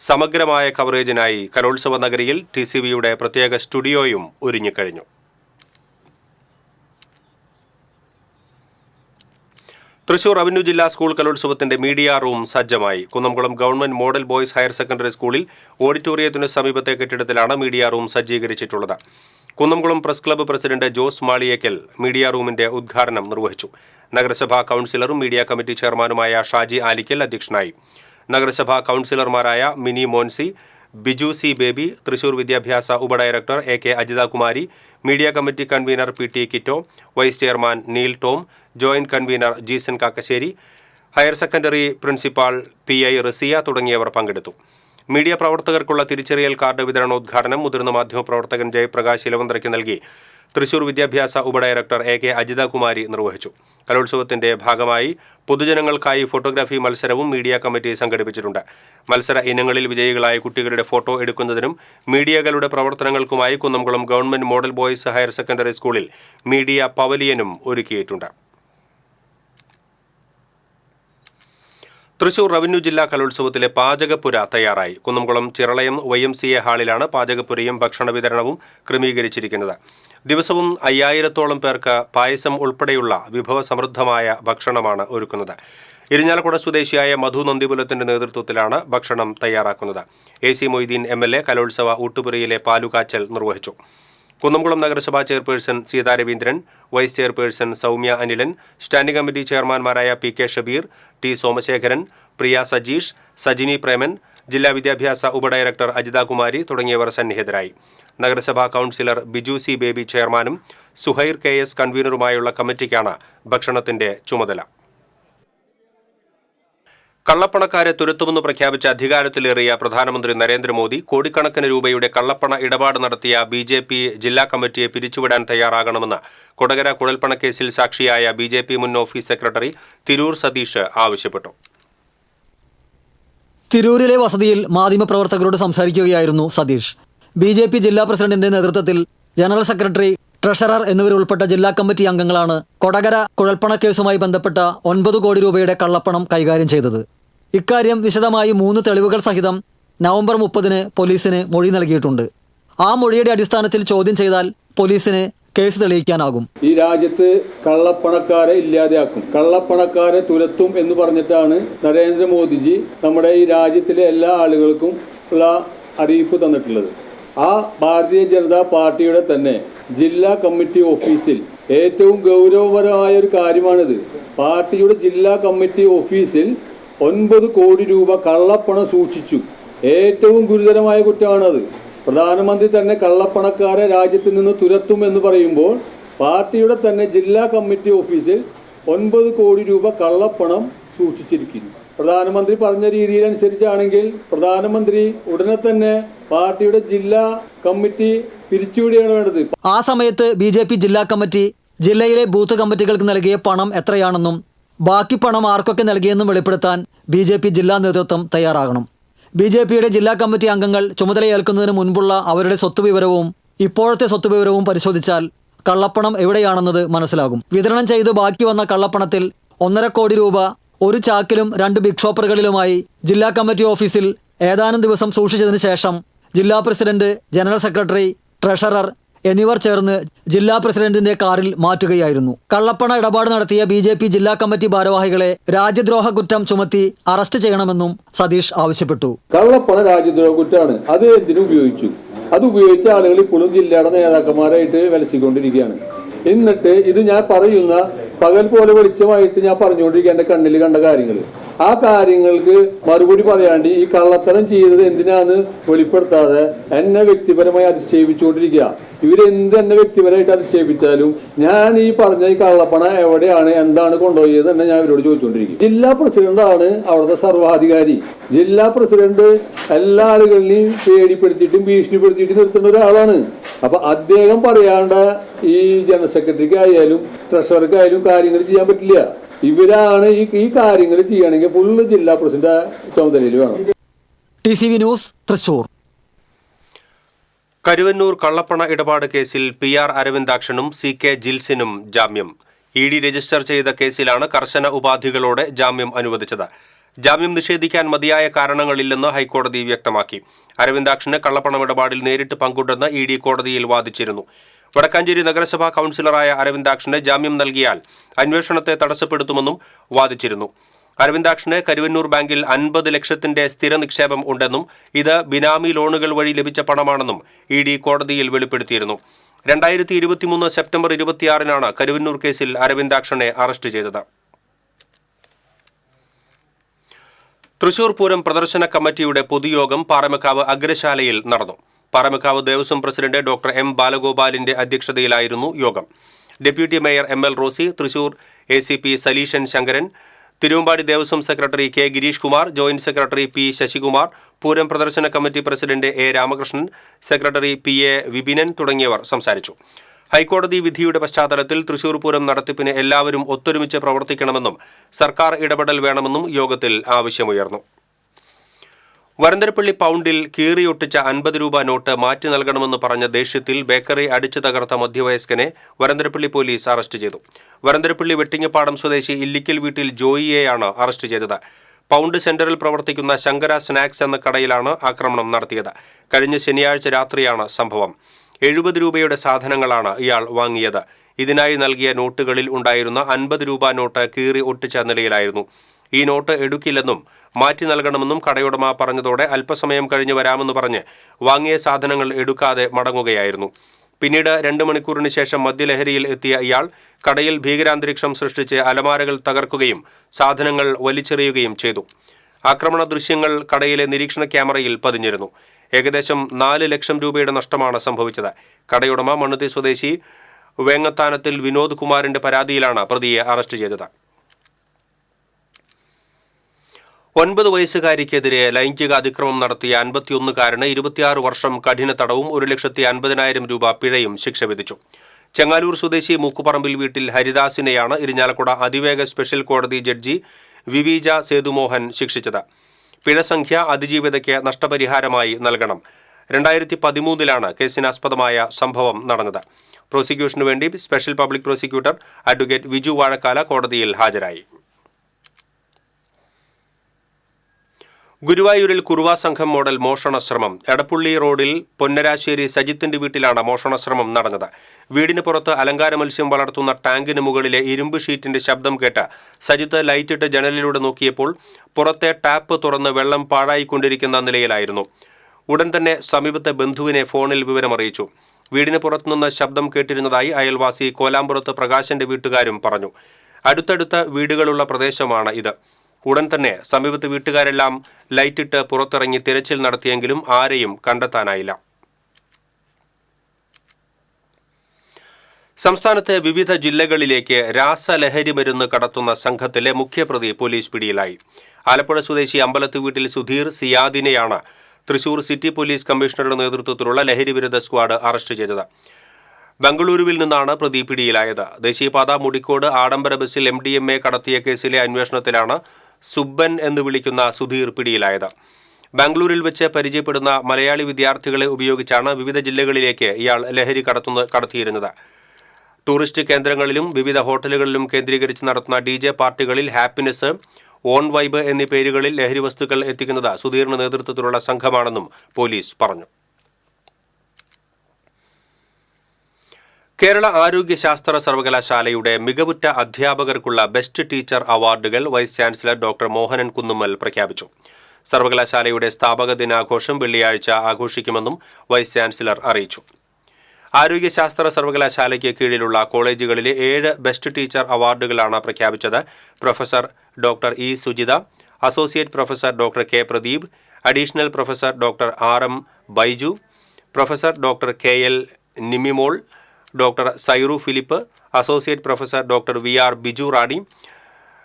സമഗ്രമായ കവറേജിനായി കലോത്സവ നഗരിയിൽ TCVയുടെ പ്രത്യേക സ്റ്റുഡിയോയും ഒരുങ്ങിക്കഴിഞ്ഞു. തൃശൂർ റവന്യൂ ജില്ലാ സ്കൂൾ കലോത്സവത്തിന്റെ മീഡിയ റൂം സജ്ജമായി. Kunnamkulam government model boys higher secondary സ്കൂളിൽ ഓഡിറ്റോറിയത്തിന് സമീപത്തെ കെട്ടിടത്തിലാണ് മീഡിയ റൂം സജ്ജീകരിച്ചിട്ടുള്ളത്. Kunnamkulam press club president Jose Maliyekkal media റൂമിന്റെ ഉദ്ഘാടനം നിർവഹിച്ചു. നഗരസഭാ കൗൺസിലറും മീഡിയ കമ്മിറ്റി ചെയർമാനുമായ ഷാജി ആലിക്കൽ അധ്യക്ഷനായി. നഗരസഭാ കൗൺസിലർമാരായ മിനി മോൻസി, ബിജു സി ബേബി, തൃശൂർ വിദ്യാഭ്യാസ ഉപഡയറക്ടർ AK Ajitha Kumari, media committee convener PT Kitto, vice chairman Neil Tom, joint convener Jeesan Kakkassery, higher secondary principal PI Rasiya തുടങ്ങിയവർ പങ്കെടുത്തു. മീഡിയ പ്രവർത്തകർക്കുള്ള തിരിച്ചറിയൽ കാർഡ് വിതരണോദ്ഘാടനം മുതിർന്ന മാധ്യമപ്രവർത്തകൻ ജയപ്രകാശ് ഇലവന്ത്രയ്ക്ക് നൽകി തൃശൂർ വിദ്യാഭ്യാസ ഉപഡയറക്ടർ AK അജിത കുമാരി നിർവഹിച്ചു. കലോത്സവത്തിന്റെ ഭാഗമായി പൊതുജനങ്ങൾക്കായി ഫോട്ടോഗ്രാഫി മത്സരവും മീഡിയ കമ്മിറ്റി സംഘടിപ്പിച്ചിട്ടുണ്ട്. മത്സര ഇനങ്ങളിൽ വിജയികളായ കുട്ടികളുടെ ഫോട്ടോ എടുക്കുന്നതിനും മീഡിയകളുടെ പ്രവർത്തനങ്ങൾക്കുമായി Kunnamkulam government model boys higher secondary സ്കൂളിൽ മീഡിയ പവലിയനും ഒരുക്കിയിട്ടുണ്ട്. തൃശൂർ റവന്യൂ ജില്ലാ കലോത്സവത്തിലെ പാചകപ്പുര തയ്യാറായി. കുന്നംകുളം ചിറളയം YMCA ഹാളിലാണ് പാചകപ്പുരയും ഭക്ഷണ വിതരണവും ക്രമീകരിച്ചിരിക്കുന്നത്. ദിവസവും 5000-ഓളം പേർക്ക് പായസം ഉൾപ്പെടെയുള്ള വിഭവസമൃദ്ധമായ ഭക്ഷണമാണ് ഒരുക്കുന്നത്. ഇരിഞ്ഞാലക്കുട സ്വദേശിയായ മധു നന്ദിപുലത്തിന്റെ നേതൃത്വത്തിലാണ് ഭക്ഷണം തയ്യാറാക്കുന്നത്. AC മൊയ്തീൻ MLA കലോത്സവ ഊട്ടുപുരയിലെ പാലുകാച്ചൽ നിർവഹിച്ചു. കുന്നംകുളം നഗരസഭാ chairperson Seetha Raveendran, vice chairperson Soumya Anilan, standing committee ചെയർമാൻമാരായ PK ഷബീർ, T സോമശേഖരൻ, പ്രിയ സജീഷ്, സജിനി പ്രേമൻ, ജില്ലാ വിദ്യാഭ്യാസ ഉപഡയറക്ടർ അജിത കുമാരി തുടങ്ങിയവർ സന്നിഹിതരായി. നഗരസഭാ കൗൺസിലർ ബിജു C ബേബി ചെയർമാനും സുഹൈർ KS കൺവീനറുമായുള്ള കമ്മിറ്റിക്കാണ് ഭക്ഷണത്തിന്റെ ചുമതല. കള്ളപ്പണക്കാരെ തുരത്തുമെന്ന് പ്രഖ്യാപിച്ച അധികാരത്തിലേറിയ പ്രധാനമന്ത്രി നരേന്ദ്രമോദി കോടിക്കണക്കിന് രൂപയുടെ കള്ളപ്പണ ഇടപാട് നടത്തിയ BJP ജില്ലാ കമ്മിറ്റിയെ പിരിച്ചുവിടാൻ തയ്യാറാകണമെന്ന് കൊടകര കുഴൽപ്പണക്കേസിൽ സാക്ഷിയായ BJP മുൻ ഓഫീസ് സെക്രട്ടറി തിരൂർ സതീഷ് ആവശ്യപ്പെട്ടു. തിരൂരിലെ വസതിയിൽ മാധ്യമപ്രവർത്തകരോട് സംസാരിക്കുകയായിരുന്നു സതീഷ്. BJP ജില്ലാ പ്രസിഡന്റിന്റെ നേതൃത്വത്തിൽ ജനറൽ സെക്രട്ടറി, ട്രഷറർ എന്നിവരുൾപ്പെട്ട ജില്ലാ കമ്മിറ്റി അംഗങ്ങളാണ് കൊടകര കുഴൽപ്പണക്കേസുമായി ബന്ധപ്പെട്ട 9 കോടി രൂപയുടെ കള്ളപ്പണം കൈകാര്യം ചെയ്തത്. ഇക്കാര്യം വിശദമായി 3 തെളിവുകൾ സഹിതം നവംബർ 30-ന് പോലീസിന് മൊഴി നൽകിയിട്ടുണ്ട്. ആ മൊഴിയുടെ അടിസ്ഥാനത്തിൽ ചോദ്യം ചെയ്താൽ പോലീസിന് കേസ് തെളിയിക്കാനാകും. ഈ രാജ്യത്ത് കള്ളപ്പണക്കാരെ ഇല്ലാതെയാക്കും, കള്ളപ്പണക്കാരെ തുരത്തും എന്ന് പറഞ്ഞിട്ടാണ് നരേന്ദ്രമോദിജി നമ്മുടെ ഈ രാജ്യത്തിലെ എല്ലാ ആളുകൾക്കും ഉള്ള അറിയിപ്പ് തന്നിട്ടുള്ളത്. ആ ഭാരതീയ ജനതാ പാർട്ടിയുടെ തന്നെ ജില്ലാ കമ്മിറ്റി ഓഫീസിൽ ഏറ്റവും ഗൗരവപരമായ ഒരു കാര്യമാണിത്. പാർട്ടിയുടെ ജില്ലാ കമ്മിറ്റി ഓഫീസിൽ 9 കോടി രൂപ കള്ളപ്പണം സൂക്ഷിച്ചു. ഏറ്റവും ഗുരുതരമായ കുറ്റമാണത്. പ്രധാനമന്ത്രി തന്നെ കള്ളപ്പണക്കാരെ രാജ്യത്ത് നിന്ന് തുരത്തുമെന്ന് പറയുമ്പോൾ പാർട്ടിയുടെ തന്നെ ജില്ലാ കമ്മിറ്റി ഓഫീസിൽ 9 കോടി രൂപ കള്ളപ്പണം സൂക്ഷിച്ചിരിക്കുന്നു. പ്രധാനമന്ത്രി പറഞ്ഞ രീതിയിലനുസരിച്ചാണെങ്കിൽ പ്രധാനമന്ത്രി ഉടനെ തന്നെ പാർട്ടിയുടെ ജില്ലാ കമ്മിറ്റി പിരിച്ചുവിടുകയാണ് വേണ്ടത്. ആ സമയത്ത് BJP ജില്ലാ കമ്മിറ്റി ജില്ലയിലെ ബൂത്ത് കമ്മിറ്റികൾക്ക് നൽകിയ പണം എത്രയാണെന്നും ബാക്കി പണം ആർക്കൊക്കെ നൽകിയെന്നും വെളിപ്പെടുത്താൻ BJP ജില്ലാ നേതൃത്വം തയ്യാറാകണം. BJPയുടെ ജില്ലാ കമ്മിറ്റി അംഗങ്ങൾ ചുമതലയേൽക്കുന്നതിന് മുൻപുള്ള അവരുടെ സ്വത്തുവിവരവും ഇപ്പോഴത്തെ സ്വത്തുവിവരവും പരിശോധിച്ചാൽ കള്ളപ്പണം എവിടെയാണെന്നത് മനസ്സിലാകും. വിതരണം ചെയ്ത് ബാക്കി വന്ന കള്ളപ്പണത്തിൽ 1.5 കോടി രൂപ ഒരു ചാക്കിലും 2 ബിഗ് ഷോപ്പറുകളിലുമായി ജില്ലാ കമ്മിറ്റി ഓഫീസിൽ ഏതാനും ദിവസം സൂക്ഷിച്ചതിന് ശേഷം ജില്ലാ പ്രസിഡന്റ്, ജനറൽ സെക്രട്ടറി, ട്രഷറർ എന്നിവർ ചേർന്ന് ജില്ലാ പ്രസിഡന്റിന്റെ കാറിൽ മാറ്റുകയായിരുന്നു. കള്ളപ്പണ ഇടപാട് നടത്തിയ BJP ജില്ലാ കമ്മിറ്റി ഭാരവാഹികളെ രാജ്യദ്രോഹ കുറ്റം ചുമത്തി അറസ്റ്റ് ചെയ്യണമെന്നും സതീഷ് ആവശ്യപ്പെട്ടു. കള്ളപ്പണ രാജ്യദ്രോഹ കുറ്റമാണ്. അത് എന്തിനു ഉപയോഗിച്ചു? അത് ഉപയോഗിച്ച ആളുകൾ ഇപ്പോഴും ജില്ലയുടെ നേതാക്കന്മാരായിട്ട് വിലസിക്കൊണ്ടിരിക്കുകയാണ്. എന്നിട്ട് ഇത് ഞാൻ പറയുന്ന പകൽ പോലെ വെളിച്ചമായിട്ട് ഞാൻ പറഞ്ഞുകൊണ്ടിരിക്കുക എൻ്റെ കണ്ണിൽ കണ്ട കാര്യങ്ങൾ. ആ കാര്യങ്ങൾക്ക് മറുപടി പറയാണ്ട് ഈ കള്ളത്തരം ചെയ്തത് എന്തിനാന്ന് വെളിപ്പെടുത്താതെ എന്നെ വ്യക്തിപരമായി അധിക്ഷേപിച്ചുകൊണ്ടിരിക്കുക. ഇവരെന്ത് എന്നെ വ്യക്തിപരമായിട്ട് അധിക്ഷേപിച്ചാലും ഞാൻ ഈ പറഞ്ഞ ഈ കള്ളപ്പണം എവിടെയാണ്, എന്താണ് കൊണ്ടുപോയത് എന്ന് ഞാൻ ഇവരോട് ചോദിച്ചുകൊണ്ടിരിക്കും. ജില്ലാ പ്രസിഡന്റാണ് അവിടുത്തെ സർവാധികാരി. ജില്ലാ പ്രസിഡന്റ് എല്ലാ ആളുകളെയും പേടിപ്പെടുത്തിയിട്ടും ഭീഷണിപ്പെടുത്തിയിട്ട് നിർത്തുന്ന ഒരാളാണ്. അപ്പൊ അദ്ദേഹം പറയാണ്ട് ഈ ജനറൽ സെക്രട്ടറിക്കായാലും ട്രഷറർക്കായാലും കാര്യങ്ങൾ ചെയ്യാൻ പറ്റില്ല. ഇവരാണ് ഈ കാര്യങ്ങൾ ചെയ്യണമെങ്കിൽ ഫുള്ള് ജില്ലാ പ്രസിഡന്റ് ചുമതലയിൽ വേണം. TCV news, Thrissur. കരുവന്നൂർ കള്ളപ്പണ ഇടപാട് കേസിൽ PR അരവിന്ദാക്ഷനും CK ജിൽസിനും ജാമ്യം. ED രജിസ്റ്റർ ചെയ്ത കേസിലാണ് കർശന ഉപാധികളോടെ ജാമ്യം അനുവദിച്ചത്. ജാമ്യം നിഷേധിക്കാൻ മതിയായ കാരണങ്ങളില്ലെന്ന് ഹൈക്കോടതി വ്യക്തമാക്കി. അരവിന്ദാക്ഷന് കള്ളപ്പണമിടപാടിൽ നേരിട്ട് പങ്കുണ്ടെന്ന് ED കോടതിയിൽ വാദിച്ചിരുന്നു. വടക്കാഞ്ചേരി നഗരസഭാ കൗൺസിലറായ അരവിന്ദാക്ഷന് ജാമ്യം നൽകിയാൽ അന്വേഷണത്തെ തടസ്സപ്പെടുത്തുമെന്നും വാദിച്ചിരുന്നു. അരവിന്ദാക്ഷന് കരുവന്നൂർ ബാങ്കിൽ 50 ലക്ഷത്തിന്റെ സ്ഥിര നിക്ഷേപം ഉണ്ടെന്നും ഇത് ബിനാമി ലോണുകൾ വഴി ലഭിച്ച പണമാണെന്നും ED കോടതിയിൽ വെളിപ്പെടുത്തിയിരുന്നു. 2023 സെപ്റ്റംബർ 26-നാണ് കരുവന്നൂർ കേസിൽ അരവിന്ദാക്ഷനെ അറസ്റ്റ് ചെയ്തത്. തൃശൂർ പൂരം പ്രദർശന കമ്മിറ്റിയുടെ പൊതുയോഗം പാറമേക്കാവ് അഗ്രശാലയിൽ നടന്നു. Paramekkavu Devaswom president doctor M ബാലഗോപാലിന്റെ അധ്യക്ഷതയിലായിരുന്നു യോഗം. Deputy mayor ML Rosy, Thrissur ACP Saleeshan Sankaran, Thiruvambadi Devaswom secretary K Gireesh Kumar, joint secretary P Sasikumar, Pooram പ്രദർശന committee president A Ramakrishnan, secretary PA Vipinan തുടങ്ങിയവർ സംസാരിച്ചു. ഹൈക്കോടതി വിധിയുടെ പശ്ചാത്തലത്തിൽ തൃശൂർ പൂരം നടത്തിപ്പിന് എല്ലാവരും ഒത്തൊരുമിച്ച് പ്രവർത്തിക്കണമെന്നും സർക്കാർ ഇടപെടൽ വേണമെന്നും യോഗത്തിൽ ആവശ്യമുയർന്നു. വരന്തരപ്പള്ളി പൗണ്ടിൽ കീറിയൊട്ടിച്ച 50 രൂപ നോട്ട് മാറ്റി നൽകണമെന്ന് പറഞ്ഞ ദേഷ്യത്തിൽ ബേക്കറി അടിച്ചു തകർത്ത മധ്യവയസ്കനെ വരന്തരപ്പള്ളി പോലീസ് അറസ്റ്റ് ചെയ്തു. വരന്തരപ്പള്ളി വെട്ടിങ്ങപ്പാടം സ്വദേശി ഇല്ലിക്കൽ വീട്ടിൽ ജോയിയെയാണ് അറസ്റ്റ് ചെയ്തത്. പൗണ്ട് സെന്ററിൽ പ്രവർത്തിക്കുന്ന ശങ്കര സ്നാക്സ് എന്ന കടയിലാണ് ആക്രമണം നടത്തിയത്. കഴിഞ്ഞ ശനിയാഴ്ച രാത്രിയാണ് സംഭവം. 70 രൂപയുടെ സാധനങ്ങളാണ് ഇയാൾ വാങ്ങിയത്. ഇതിനായി നൽകിയ നോട്ടുകളിൽ ഉണ്ടായിരുന്ന 50 രൂപ നോട്ട് കീറി ഒട്ടിച്ച നിലയിലായിരുന്നു. ഈ നോട്ട് എടുക്കില്ലെന്നും മാറ്റി നൽകണമെന്നും കടയുടമ പറഞ്ഞതോടെ അല്പസമയം കഴിഞ്ഞ് വരാമെന്ന് പറഞ്ഞ് വാങ്ങിയ സാധനങ്ങൾ എടുക്കാതെ മടങ്ങുകയായിരുന്നു. പിന്നീട് 2 മണിക്കൂറിന് ശേഷം മദ്യലഹരിയിൽ എത്തിയ ഇയാൾ കടയിൽ ഭീകരാന്തരീക്ഷം സൃഷ്ടിച്ച് അലമാരകൾ തകർക്കുകയും സാധനങ്ങൾ വലിച്ചെറിയുകയും ചെയ്തു. ആക്രമണ ദൃശ്യങ്ങൾ കടയിലെ നിരീക്ഷണ ക്യാമറയിൽ പതിഞ്ഞിരുന്നു. ഏകദേശം 4 ലക്ഷം രൂപയുടെ നഷ്ടമാണ് സംഭവിച്ചത്. കടയുടമ മണ്ണുത്തി സ്വദേശി വേങ്ങത്താനത്തിൽ വിനോദ് കുമാറിന്റെ പരാതിയിലാണ് പ്രതിയെ അറസ്റ്റ് ചെയ്തത്. 9 വയസ്സുകാരിക്കെതിരെ ലൈംഗിക അതിക്രമം നടത്തിയ 51കാരന് 26 വർഷം കഠിന തടവും 1,50,000 രൂപ പിഴയും ശിക്ഷ വിധിച്ചു. ചെങ്ങാലൂർ സ്വദേശി മൂക്കുപറമ്പിൽ വീട്ടിൽ ഹരിദാസിനെയാണ് ഇരിഞ്ഞാലക്കുട അതിവേഗ സ്പെഷ്യൽ കോടതി ജഡ്ജി വിവീജ സേതുമോഹൻ ശിക്ഷിച്ചത്. പിഴ സംഖ്യ അതിജീവിതയ്ക്ക് നഷ്ടപരിഹാരമായി നൽകണം. 2013 കേസിനാസ്പദമായ സംഭവം നടന്നത്. പ്രോസിക്യൂഷനു വേണ്ടി special public prosecutor advocate Viju Vazhakkala കോടതിയിൽ ഹാജരായി. ഗുരുവായൂരിൽ കുറുവ സംഘം മോഡൽ മോഷണ ശ്രമം. എടപ്പുള്ളി റോഡിൽ പൊന്നരാശ്ശേരി സജിത്തിന്റെ വീട്ടിലാണ് മോഷണ ശ്രമം നടന്നത്. വീടിന് പുറത്ത് അലങ്കാര മത്സ്യം വളർത്തുന്ന ടാങ്കിന് മുകളിലെ ഇരുമ്പ് ഷീറ്റിന്റെ ശബ്ദം കേട്ട് സജിത്ത് ലൈറ്റിട്ട് ജനലിലൂടെ നോക്കിയപ്പോൾ പുറത്തെ ടാപ്പ് തുറന്ന് വെള്ളം പാഴായിക്കൊണ്ടിരിക്കുന്ന നിലയിലായിരുന്നു. ഉടൻ തന്നെ സമീപത്തെ ബന്ധുവിനെ ഫോണിൽ വിവരമറിയിച്ചു. വീടിന് പുറത്തുനിന്ന് ശബ്ദം കേട്ടിരുന്നതായി അയൽവാസി കോലാമ്പുറത്ത് പ്രകാശന്റെ വീട്ടുകാരും പറഞ്ഞു. അടുത്തടുത്ത വീടുകളുള്ള പ്രദേശമാണ് ഇത്. ഉടൻ തന്നെ സമീപത്ത് വീട്ടുകാരെല്ലാം ലൈറ്റിട്ട് പുറത്തിറങ്ങി തിരച്ചിൽ നടത്തിയെങ്കിലും ആരെയും കണ്ടെത്താനായില്ല. സംസ്ഥാനത്തെ വിവിധ ജില്ലകളിലേക്ക് രാസലഹരി മരുന്ന് കടത്തുന്ന സംഘത്തിലെ മുഖ്യപ്രതി പോലീസ് പിടിയിലായി. ആലപ്പുഴ സ്വദേശി അമ്പലത്ത് വീട്ടിൽ സുധീർ സിയാദിനെയാണ് തൃശൂർ സിറ്റി പോലീസ് കമ്മീഷണറുടെ നേതൃത്വത്തിലുള്ള ലഹരിവിരുദ്ധ സ്ക്വാഡ് അറസ്റ്റ് ചെയ്തത്. ബംഗളൂരുവിൽ നിന്നാണ് പ്രതി പിടിയിലായത്. ദേശീയപാത മുടിക്കോട് ആഡംബര ബസ്സിൽ MDMA കടത്തിയ കേസിലെ അന്വേഷണത്തിലാണ് സുബ്ബൻ എന്ന് വിളിക്കുന്ന സുധീർ പിടിയിലായത്. ബാംഗ്ലൂരിൽ വെച്ച് പരിചയപ്പെടുന്ന മലയാളി വിദ്യാർത്ഥികളെ ഉപയോഗിച്ചാണ് വിവിധ ജില്ലകളിലേക്ക് ഇയാൾ ലഹരി കടത്തിയിരുന്നത്. ടൂറിസ്റ്റ് കേന്ദ്രങ്ങളിലും വിവിധ ഹോട്ടലുകളിലും കേന്ദ്രീകരിച്ച് നടത്തുന്ന DJ പാർട്ടികളിൽ ഹാപ്പിനെസ്, ഓൺ വൈബ് എന്നീ പേരുകളിൽ ലഹരി വസ്തുക്കൾ എത്തിക്കുന്നത് സുധീറിന്റെ നേതൃത്വത്തിലുള്ള സംഘമാണെന്നും പോലീസ് പറഞ്ഞു. കേരള ആരോഗ്യശാസ്ത്ര സർവകലാശാലയുടെ മികവുറ്റ അധ്യാപകർക്കുള്ള ബെസ്റ്റ് ടീച്ചർ അവാർഡുകൾ vice chancellor doctor Mohanan Kunnummal പ്രഖ്യാപിച്ചു. സർവകലാശാലയുടെ സ്ഥാപക ദിനാഘോഷം വെള്ളിയാഴ്ച ആഘോഷിക്കുമെന്നും വൈസ് ചാൻസലർ അറിയിച്ചു. ആരോഗ്യശാസ്ത്ര സർവകലാശാലയ്ക്ക് കീഴിലുള്ള കോളേജുകളിലെ 7 ബെസ്റ്റ് ടീച്ചർ അവാർഡുകളാണ് പ്രഖ്യാപിച്ചത്. Professor doctor E Sujitha, associate professor doctor K Pradeep, additional professor doctor RM Baiju, professor doctor KL Nimimol, doctor Sairu Philip, associate professor doctor VR Biju Rani,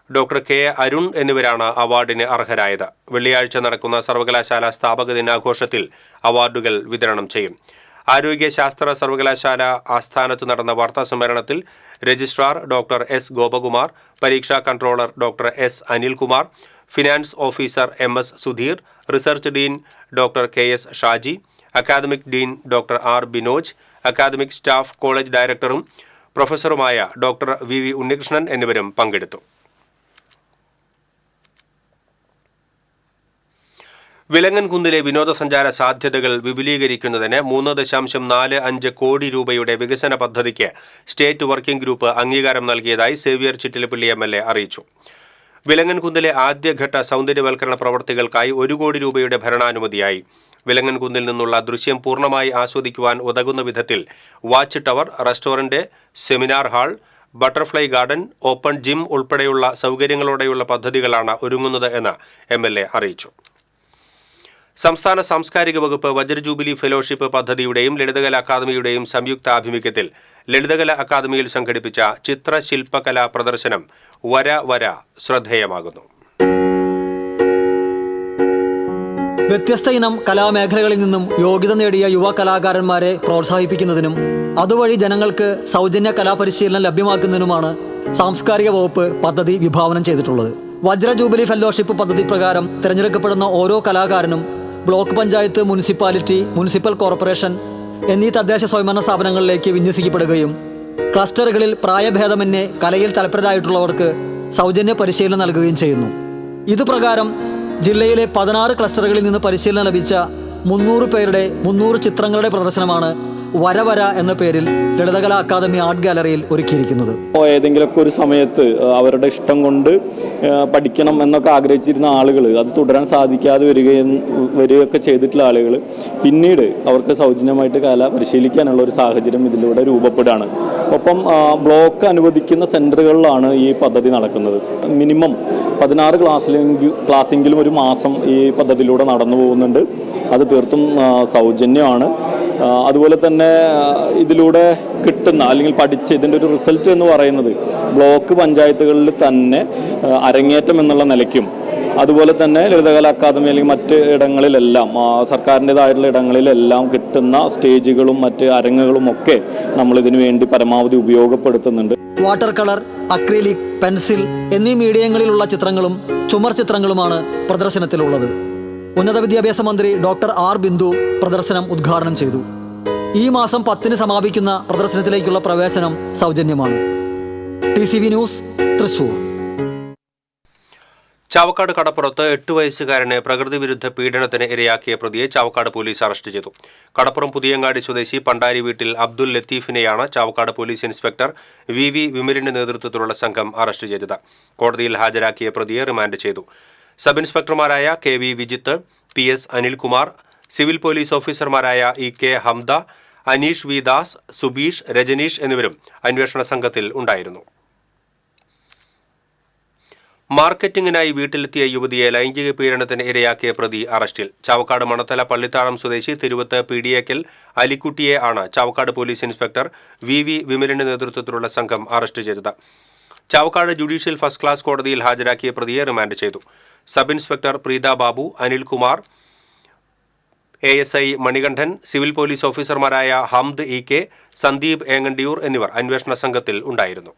doctor K Arun എന്നിവരാണ് അവാർഡിന് അർഹരായത്. വെള്ളിയാഴ്ച നടക്കുന്ന സർവകലാശാല സ്ഥാപക ദിനാഘോഷത്തിൽ അവാർഡുകൾ വിതരണം ചെയ്യും. ആരോഗ്യശാസ്ത്ര സർവകലാശാല ആസ്ഥാനത്ത് നടന്ന വാർത്താ സമ്മേളനത്തിൽ രജിസ്ട്രാർ ഡോക്ടർ S ഗോപകുമാർ, പരീക്ഷാ controller doctor S Anilkumar, finance officer MS Sudheer, research dean doctor KS Shaji, academic dean doctor R Binoj, academic staff college ഡയറക്ടറും പ്രൊഫസറുമായ ഡോക്ടർ VV ഉണ്ണികൃഷ്ണൻ എന്നിവരും പങ്കെടുത്തു. വിലങ്ങൻകുന്നിലെ വിനോദസഞ്ചാര സാധ്യതകൾ വിപുലീകരിക്കുന്നതിന് 3.45 കോടി രൂപയുടെ വികസന പദ്ധതിക്ക് സ്റ്റേറ്റ് വർക്കിംഗ് ഗ്രൂപ്പ് അംഗീകാരം നൽകിയതായി സേവ്യർ ചിറ്റിലപ്പള്ളി MLA അറിയിച്ചു. വിലങ്ങൻകുന്നിലെ ആദ്യഘട്ട സൗന്ദര്യവൽക്കരണ പ്രവർത്തികൾക്കായി 1 കോടി രൂപയുടെ ഭരണാനുമതിയായി. വിലങ്ങൻകുന്നിൽ നിന്നുള്ള ദൃശ്യം പൂർണ്ണമായി ആസ്വദിക്കുവാൻ ഉതകുന്ന വിധത്തിൽ watch tower, restaurant, seminar hall, butterfly garden, open gym ഉൾപ്പെടെയുള്ള സൗകര്യങ്ങളോടെയുള്ള പദ്ധതികളാണ് ഒരുങ്ങുന്നത് എന്ന് MLA അറിയിച്ചു. സംസ്ഥാന സാംസ്കാരിക വകുപ്പ് വജ്രജൂബിലി ഫെലോഷിപ്പ് പദ്ധതിയുടെയും ലളിതകല അക്കാദമിയുടെയും സംയുക്താഭിമുഖ്യത്തിൽ ലളിതകല അക്കാദമിയിൽ സംഘടിപ്പിച്ച ചിത്രശില്പകലാ പ്രദർശനം വര ശ്രദ്ധേയമാകുന്നു. വ്യത്യസ്ത ഇനം കലാമേഖലകളിൽ നിന്നും യോഗ്യത നേടിയ യുവ കലാകാരന്മാരെ പ്രോത്സാഹിപ്പിക്കുന്നതിനും അതുവഴി ജനങ്ങൾക്ക് സൗജന്യ കലാപരിശീലനം ലഭ്യമാക്കുന്നതിനുമാണ് സാംസ്കാരിക വകുപ്പ് പദ്ധതി വിഭാവനം ചെയ്തിട്ടുള്ളത്. വജ്ര ജൂബിലി ഫെലോഷിപ്പ് പദ്ധതി പ്രകാരം തിരഞ്ഞെടുക്കപ്പെടുന്ന ഓരോ കലാകാരനും block panchayat, municipality, municipal corporation എന്നീ തദ്ദേശ സ്വയംഭരണ സ്ഥാപനങ്ങളിലേക്ക് വിന്യസിക്കപ്പെടുകയും ക്ലസ്റ്ററുകളിൽ പ്രായഭേദമന്യേ കലയിൽ തൽപരരായിട്ടുള്ളവർക്ക് സൗജന്യ പരിശീലനം നൽകുകയും ചെയ്യുന്നു. ഇതുപ്രകാരം ജില്ലയിലെ 16 ക്ലസ്റ്ററുകളിൽ നിന്ന് പരിശീലനം ലഭിച്ച 300 പേരുടെ 300 ചിത്രങ്ങളുടെ പ്രദർശനമാണ് വര എന്ന പേരിൽ ലളിതകലാ അക്കാദമി ആർട്ട് ഗാലറിയിൽ ഒരുക്കിയിരിക്കുന്നത്. ഏതെങ്കിലുമൊക്കെ ഒരു സമയത്ത് അവരുടെ ഇഷ്ടം കൊണ്ട് പഠിക്കണം എന്നൊക്കെ ആഗ്രഹിച്ചിരുന്ന ആളുകൾ അത് തുടരാൻ സാധിക്കാതെ വരികയൊക്കെ ചെയ്തിട്ടുള്ള ആളുകൾ പിന്നീട് അവർക്ക് സൗജന്യമായിട്ട് കല പരിശീലിക്കാനുള്ള ഒരു സാഹചര്യം ഇതിലൂടെ രൂപപ്പെടുകയാണ്. ഒപ്പം ബ്ലോക്ക് അനുവദിക്കുന്ന സെൻറ്ററുകളിലാണ് ഈ പദ്ധതി നടക്കുന്നത്. മിനിമം 16 ക്ലാസ്സെങ്കിലും ഒരു മാസം ഈ പദ്ധതിയിലൂടെ നടന്നു പോകുന്നുണ്ട്. അത് തീർത്തും സൗജന്യമാണ്. അതുപോലെ തന്നെ ഇതിലൂടെ കിട്ടുന്ന അല്ലെങ്കിൽ പഠിച്ച് ഇതിൻ്റെ ഒരു റിസൾട്ട് എന്ന് പറയുന്നത് ബ്ലോക്ക് പഞ്ചായത്തുകളിൽ തന്നെ അരങ്ങേറ്റം എന്നുള്ള നിലയ്ക്കും അതുപോലെ തന്നെ ലളിതകലാ അക്കാദമി അല്ലെങ്കിൽ മറ്റ് ഇടങ്ങളിലെല്ലാം സർക്കാരിൻ്റെതായിട്ടുള്ള ഇടങ്ങളിലെല്ലാം കിട്ടുന്ന സ്റ്റേജുകളും മറ്റ് അരങ്ങുകളും ഒക്കെ നമ്മൾ ഇതിനു വേണ്ടി പരമാവധി ഉപയോഗപ്പെടുത്തുന്നുണ്ട്. വാട്ടർ കളർ, അക്രിലിക്, പെൻസിൽ എന്നീ മീഡിയങ്ങളിലുള്ള ചിത്രങ്ങളും ചുമർ ചിത്രങ്ങളുമാണ് പ്രദർശനത്തിലുള്ളത്. ഉന്നത വിദ്യാഭ്യാസ മന്ത്രി ഡോക്ടർ ആർ ബിന്ദു പ്രദർശനം ഉദ്ഘാടനം ചെയ്തു. ഈ മാസം 10-ന് സമാപിക്കുന്ന പ്രദർശനത്തിലേക്കുള്ള പ്രവേശനം സൗജന്യമാണ്. TCV news, Thrissur. ചാവക്കാട് കടപ്പുറത്ത് 8 വയസ്സുകാരനെ പ്രകൃതി വിരുദ്ധ പീഡനത്തിന് ഇരയാക്കിയ പ്രതിയെ ചാവക്കാട് പോലീസ് അറസ്റ്റ് ചെയ്തു. കടപ്പുറം പുതിയങ്ങാടി സ്വദേശി പണ്ടാരി വീട്ടിൽ അബ്ദുൽ ലത്തീഫിനെയാണ് ചാവക്കാട് പോലീസ് ഇൻസ്പെക്ടർ VV വിമലിന്റെ നേതൃത്വത്തിലുള്ള സംഘം അറസ്റ്റ് ചെയ്തത്. കോടതിയിൽ ഹാജരാക്കിയ പ്രതിയെ റിമാൻഡ് ചെയ്തു. സബ് ഇൻസ്പെക്ടർമാരായ KV Vijith, PS Anilkumar, civil police ഓഫീസർമാരായ EK ഹംദ, അനീഷ് വി ദാസ്, സുബീഷ്, രജനീഷ് എന്നിവരും അന്വേഷണ സംഘത്തിൽ ഉണ്ടായിരുന്നു. മാർക്കറ്റിംഗിനായി വീട്ടിലെത്തിയ യുവതിയെ ലൈംഗിക പീഡനത്തിന് ഇരയാക്കിയ പ്രതി അറസ്റ്റിൽ. ചാവക്കാട് മണത്തല പള്ളിത്താഴം സ്വദേശി തിരുവത്ത് പീഡിയക്കൽ അലിക്കുട്ടിയെ ആണ് ചാവക്കാട് പോലീസ് ഇൻസ്പെക്ടർ VV വിമലിന്റെ നേതൃത്വത്തിലുള്ള സംഘം അറസ്റ്റ് ചെയ്തത്. ചാവക്കാട് ജുഡീഷ്യൽ ഫസ്റ്റ് ക്ലാസ് കോടതിയിൽ ഹാജരാക്കിയ പ്രതിയെ റിമാൻഡ് ചെയ്തു. Sub inspector Preetha Babu, Anilkumar, ASI Manikandan, civil police ഓഫീസർമാരായ ഹംദ് EK, സന്ദീപ് ഏങ്ങണ്ടിയൂർ എന്നിവർ അന്വേഷണ സംഘത്തിൽ ഉണ്ടായിരുന്നു.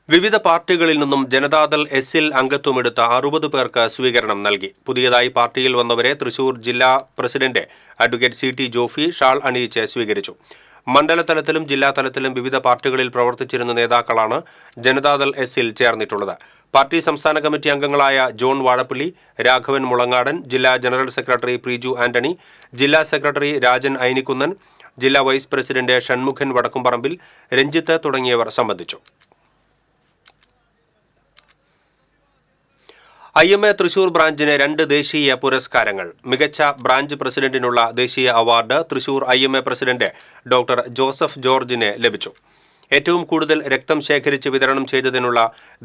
വിവിധ പാർട്ടികളിൽ നിന്നും ജനതാദൾ എസിൽ അംഗത്വമെടുത്ത 60 പേർക്ക് സ്വീകരണം നൽകി. പുതിയതായി പാർട്ടിയിൽ വന്നവരെ തൃശൂർ ജില്ലാ president advocate CT Jofi shawl അണിയിച്ച് സ്വീകരിച്ചു. മണ്ഡലതലത്തിലും ജില്ലാ തലത്തിലും വിവിധ പാർട്ടികളിൽ പ്രവർത്തിച്ചിരുന്ന നേതാക്കളാണ് ജനതാദൾ എസിൽ ചേർന്നിട്ടുള്ളത്. പാർട്ടി സംസ്ഥാന കമ്മിറ്റി അംഗങ്ങളായ ജോൺ വാഴപ്പള്ളി, രാഘവൻ മുളങ്ങാടൻ, ജില്ലാ ജനറൽ സെക്രട്ടറി പ്രീജു ആന്റണി, ജില്ലാ സെക്രട്ടറി രാജൻ ഐനിക്കുന്നൻ, ജില്ലാ വൈസ് പ്രസിഡന്റ് ഷൺമുഖൻ വടക്കുംപറമ്പിൽ, രഞ്ജിത്ത് തുടങ്ങിയവർ സംബന്ധിച്ചു. IMA തൃശൂർ ബ്രാഞ്ചിന് 2 ദേശീയ പുരസ്കാരങ്ങൾ. മികച്ച ബ്രാഞ്ച് പ്രസിഡന്റിനുള്ള ദേശീയ award Thrissur IMA president doctor Joseph ജോർജിന് ലഭിച്ചു. ഏറ്റവും കൂടുതൽ രക്തം ശേഖരിച്ച് വിതരണം ചെയ്തതിനുള്ള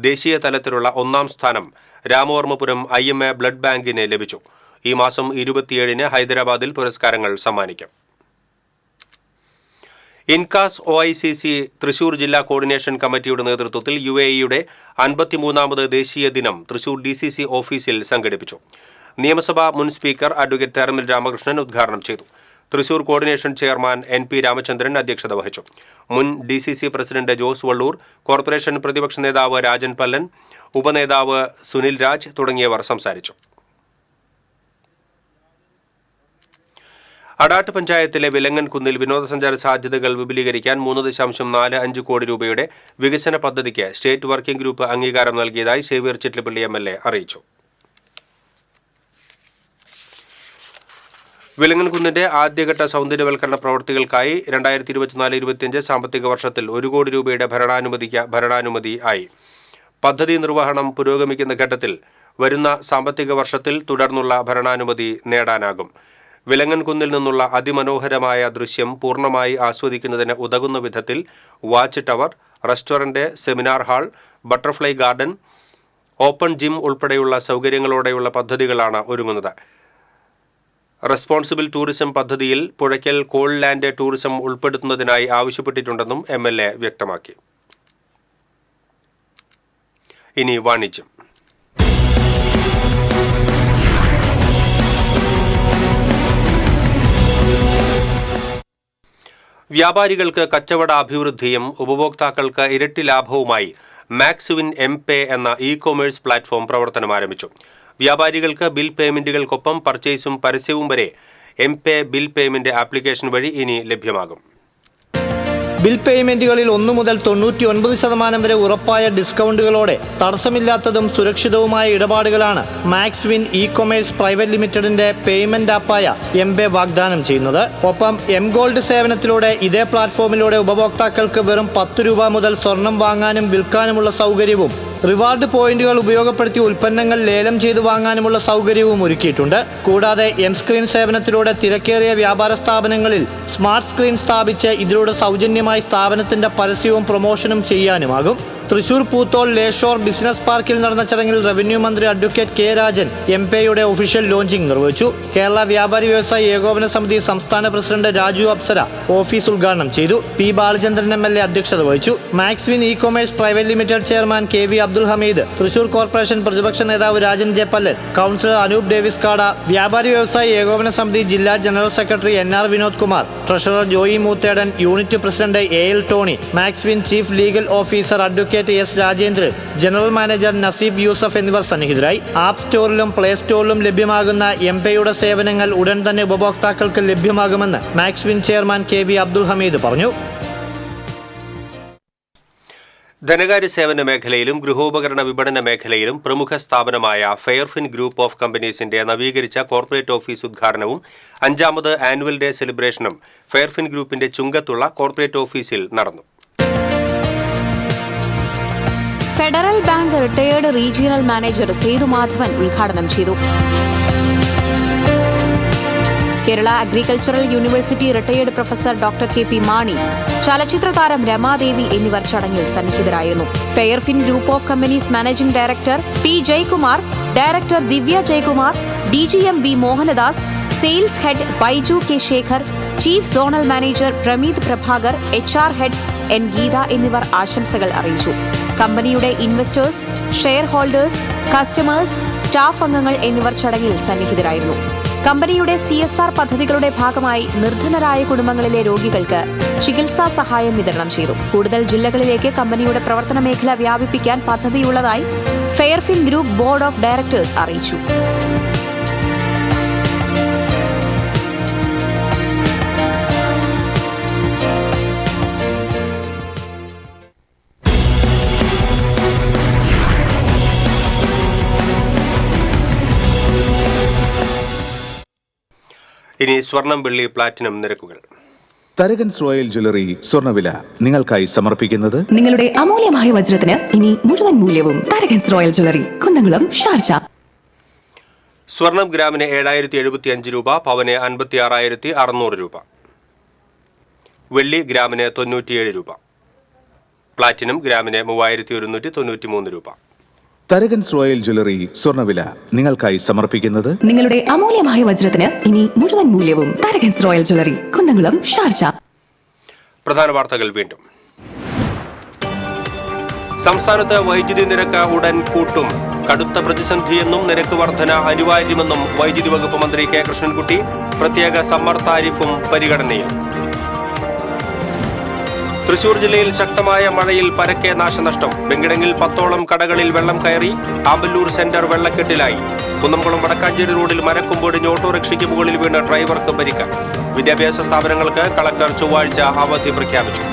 ദേശീയ തലത്തിലുള്ള 1ാം സ്ഥാനം രാമവർമ്മപുരം IMA ബ്ലഡ് ബാങ്കിന് ലഭിച്ചു. ഈ മാസം 27-ന് ഹൈദരാബാദിൽ പുരസ്കാരങ്ങൾ സമ്മാനിക്കും. ഇൻകാസ് OICC തൃശൂർ ജില്ലാ കോർഡിനേഷൻ കമ്മിറ്റിയുടെ നേതൃത്വത്തിൽ UAE-യുടെ 53ാമത് ദേശീയ ദിനം തൃശൂർ DCC ഓഫീസിൽ സംഘടിപ്പിച്ചു. നിയമസഭാ മുൻ സ്പീക്കർ അഡ്വക്കേറ്റ് തേർമിൽ രാമകൃഷ്ണൻ ഉദ്ഘാടനം ചെയ്തു. Thrissur coordination chairman NP Ramachandran അധ്യക്ഷത വഹിച്ചു. മുൻ DCC president Jose Vallur, corporation പ്രതിപക്ഷ നേതാവ് രാജൻ പല്ലൻ, ഉപനേതാവ് സുനിൽ രാജ് തുടങ്ങിയവർ സംസാരിച്ചു. അടാട്ട് പഞ്ചായത്തിലെ വിലങ്ങൻകുന്നിൽ വിനോദസഞ്ചാര സാധ്യതകൾ വിപുലീകരിക്കാൻ 3.45 കോടി രൂപയുടെ വികസന പദ്ധതിക്ക് സ്റ്റേറ്റ് വർക്കിംഗ് ഗ്രൂപ്പ് അംഗീകാരം നൽകിയതായി സേവ്യർ ചിറ്റലപ്പള്ളി MLA അറിയിച്ചു. വിലങ്ങൻകുന്നിന്റെ ആദ്യഘട്ട സൗന്ദര്യവൽക്കരണ പ്രവൃത്തികൾക്കായി 2024-25 സാമ്പത്തിക വർഷത്തിൽ 1 കോടി രൂപയുടെ ഭരണാനുമതി ആയി. പദ്ധതി നിർവഹണം പുരോഗമിക്കുന്ന ഘട്ടത്തിൽ വരുന്ന സാമ്പത്തിക വർഷത്തിൽ തുടർന്നുള്ള ഭരണാനുമതി നേടാനാകും. വിലങ്ങൻകുന്നിൽ നിന്നുള്ള അതിമനോഹരമായ ദൃശ്യം പൂർണ്ണമായി ആസ്വദിക്കുന്നതിന് ഉതകുന്ന വിധത്തിൽ watch tower, restaurant, seminar hall, butterfly garden, open gym ഉൾപ്പെടെയുള്ള സൗകര്യങ്ങളോടെയുള്ള പദ്ധതികളാണ് ഒരുങ്ങുന്നത്. റെസ്പോൺസിബിൾ ടൂറിസം പദ്ധതിയിൽ പുഴയ്ക്കൽ കോൾ ലാൻഡ് ടൂറിസം ഉൾപ്പെടുത്തുന്നതിനായി ആവശ്യപ്പെട്ടിട്ടുണ്ടെന്നും MLA വ്യക്തമാക്കി. ഇനി വാണിജ്യം. വ്യാപാരികൾക്ക് കച്ചവട അഭിവൃദ്ധിയും ഉപഭോക്താക്കൾക്ക് ഇരട്ടി ലാഭവുമായി മാക്സ്വിൻ എംപേ എന്ന ഇ-കൊമേഴ്സ് പ്ലാറ്റ്ഫോം പ്രവർത്തനം ആരംഭിച്ചു. വ്യാപാരികൾക്ക് ബിൽ പേയ്മെന്റുകൾക്കൊപ്പം പർച്ചേസും പരസ്യവും വരെ എംപേ ബിൽ പേയ്മെന്റ് ആപ്ലിക്കേഷൻ വഴി ഇനി ലഭ്യമാകും. ബിൽ പേയ്മെന്റുകളിൽ 1 മുതൽ 99% വരെ ഉറപ്പായ ഡിസ്കൗണ്ടുകളോടെ തടസ്സമില്ലാത്തതും സുരക്ഷിതവുമായ ഇടപാടുകളാണ് Max Win e commerce private ലിമിറ്റഡിന്റെ പേയ്മെന്റ് ആപ്പായ എംപേ വാഗ്ദാനം ചെയ്യുന്നത്. ഒപ്പം എം ഗോൾഡ് സേവനത്തിലൂടെ ഇതേ പ്ലാറ്റ്ഫോമിലൂടെ ഉപഭോക്താക്കൾക്ക് വെറും 10 രൂപ മുതൽ സ്വർണം വാങ്ങാനും വിൽക്കാനുമുള്ള സൗകര്യവും റിവാർഡ് പോയിന്റുകൾ ഉപയോഗപ്പെടുത്തി ഉൽപ്പന്നങ്ങൾ ലേലം ചെയ്തു വാങ്ങാനുമുള്ള സൗകര്യവും ഒരുക്കിയിട്ടുണ്ട്. കൂടാതെ എം സ്ക്രീൻ സേവനത്തിലൂടെ തിരക്കേറിയ വ്യാപാര സ്ഥാപനങ്ങളിൽ സ്മാർട്ട് സ്ക്രീൻ സ്ഥാപിച്ച് ഇതിലൂടെ സൗജന്യമായി സ്ഥാപനത്തിന്റെ പരസ്യവും പ്രൊമോഷനും ചെയ്യാനുമാകും. തൃശൂർ പൂത്തോൾ ലേഷോർ ബിസിനസ് പാർക്കിൽ നടന്ന ചടങ്ങിൽ റവന്യൂ മന്ത്രി അഡ്വക്കേറ്റ് കെ രാജൻ എംപേയുടെ ഒഫീഷ്യൽ ലോഞ്ചിംഗ് നിർവഹിച്ചു. കേരള വ്യാപാരി വ്യവസായി ഏകോപന സമിതി സംസ്ഥാന പ്രസിഡന്റ് രാജു അപ്സര ഓഫീസ് ഉദ്ഘാടനം ചെയ്തു. പി ബാലചന്ദ്രൻ MLA അധ്യക്ഷത വഹിച്ചു. Max Win e commerce private limited chairman KV Abdul Hameed, Thrissur corporation പ്രതിപക്ഷ നേതാവ് രാജൻ ജെ പല്ലൻ, കൗൺസിലർ അനൂപ് ഡേവിസ് കാട, വ്യാപാരി വ്യവസായി ഏകോപന സമിതി ജില്ലാ general secretary NR Vinod Kumar, treasurer Joy Moothedan, unit president AL Tony, Max Win chief legal officer advocate S Rajendran, general manager Naseeb Yusuf എന്നിവർ സന്നിഹിതരായി. ആപ്പ് സ്റ്റോറിലും പ്ലേ സ്റ്റോറിലും ലഭ്യമാകുന്ന എംപേയുടെ സേവനങ്ങൾ ഉടൻ തന്നെ ഉപഭോക്താക്കൾക്ക് ലഭ്യമാകുമെന്ന് Max Win chairman KV Abdul Hameed പറഞ്ഞു. ധനകാര്യ സേവന മേഖലയിലും ഗൃഹോപകരണ വിപണന മേഖലയിലും പ്രമുഖ സ്ഥാപനമായ ഫെയർഫിൻ ഗ്രൂപ്പ് ഓഫ് കമ്പനീസിന്റെ നവീകരിച്ച കോർപ്പറേറ്റ് ഓഫീസ് ഉദ്ഘാടനവും 5ാമത് ആനുവൽ ഡേ സെലിബ്രേഷനും ഫെയർഫിൻ ഗ്രൂപ്പിന്റെ ചുങ്കത്തുള്ള കോർപ്പറേറ്റ് ഓഫീസിൽ നടന്നു. Federal bank retired regional manager Sethumadhavan ഉദ്ഘാടനം ചെയ്തു. Kerala agricultural university retired professor doctor KP Mani, ചലച്ചിത്ര താരം രമാദേവി എന്നിവർ ചടങ്ങിൽ സന്നിഹിതരായിരുന്നു. Fairfin group of companies managing director P Jayakumar, director Divya Jayakumar, DGM V Mohanadas, sales head Baiju K Sekhar, chief zonal manager Prameeth Prabhakar, HR head N Geetha എന്നിവർ ആശംസകൾ അറിയിച്ചു. കമ്പനിയുടെ investors, share holders, customers, staff അംഗങ്ങൾ എന്നിവർ ചടങ്ങിൽ സന്നിഹിതരായിരുന്നു. കമ്പനിയുടെ CSR പദ്ധതികളുടെ ഭാഗമായി നിർധനരായ കുടുംബങ്ങളിലെ രോഗികൾക്ക് ചികിത്സാ സഹായം വിതരണം ചെയ്തു. കൂടുതൽ ജില്ലകളിലേക്ക് കമ്പനിയുടെ പ്രവർത്തന മേഖല വ്യാപിപ്പിക്കാൻ പദ്ധതിയുള്ളതായി ഫെയർഫിൻ ഗ്രൂപ്പ് ബോർഡ് ഓഫ് ഡയറക്ടേഴ്സ് അറിയിച്ചു. ഇനി സ്വർണം, വെള്ളി, പ്ലാറ്റിനം നിരക്കുകൾ. തരകൻസ് റോയൽ ജ്വല്ലറി സ്വർണ്ണവില നിങ്ങൾക്കായി സമർപ്പിക്കുന്നത് നിങ്ങളുടെ അമൂല്യമായ വജ്രത്തിന് ഇനി മുഴുവൻ മൂല്യവും Tharakans royal jewellery, Kunnamkulam, Sharjah. സ്വർണം ഗ്രാമിന് 7075 രൂപ, പവന് 56,600 രൂപ. വെള്ളി ഗ്രാമിന് 97 രൂപ. പ്ലാറ്റിനം ഗ്രാമിന് 3193 രൂപ. തരകൻസ് റോയൽ ജ്വല്ലറി സ്വർണ്ണവില നിങ്ങൾക്കായി സമർപ്പിക്കുന്നത് നിങ്ങളുടെ അമൂല്യമായ വജ്രത്തിന് ഇനി മുഴുവൻ മൂല്യവും Tharakans royal jewellery, Kunnamkulam, Sharjah. പ്രധാന വാർത്തകൾ വീണ്ടും. സംസ്ഥാനത്ത് വൈദ്യുതി നിരക്ക് ഉടൻ കൂട്ടും. കടുത്ത പ്രതിസന്ധിയെന്നും നിരക്ക് വർധന അനിവാര്യമെന്നും വൈദ്യുതി വകുപ്പ് മന്ത്രി കെ കൃഷ്ണൻകുട്ടി. പ്രത്യേക സമ്മർ താരിഫും പരിഗണനയിൽ. തൃശൂർ ജില്ലയിൽ ശക്തമായ മഴയിൽ പരക്കെ നാശനഷ്ടം. വെങ്കിടങ്ങിൽ 10ഓളം കടകളിൽ വെള്ളം കയറി. ആമ്പല്ലൂർ സെന്റർ വെള്ളക്കെട്ടിലായി. കുന്നംകുളം വടക്കാഞ്ചേരി റോഡിൽ മരക്കൊമ്പൊടിഞ്ഞ് ഓട്ടോറിക്ഷയ്ക്ക് മുകളിൽ വീണ് ഡ്രൈവർക്ക് പരിക്ക്. വിദ്യാഭ്യാസ സ്ഥാപനങ്ങൾക്ക് കളക്ടർ ചൊവ്വാഴ്ച അവധി പ്രഖ്യാപിച്ചു.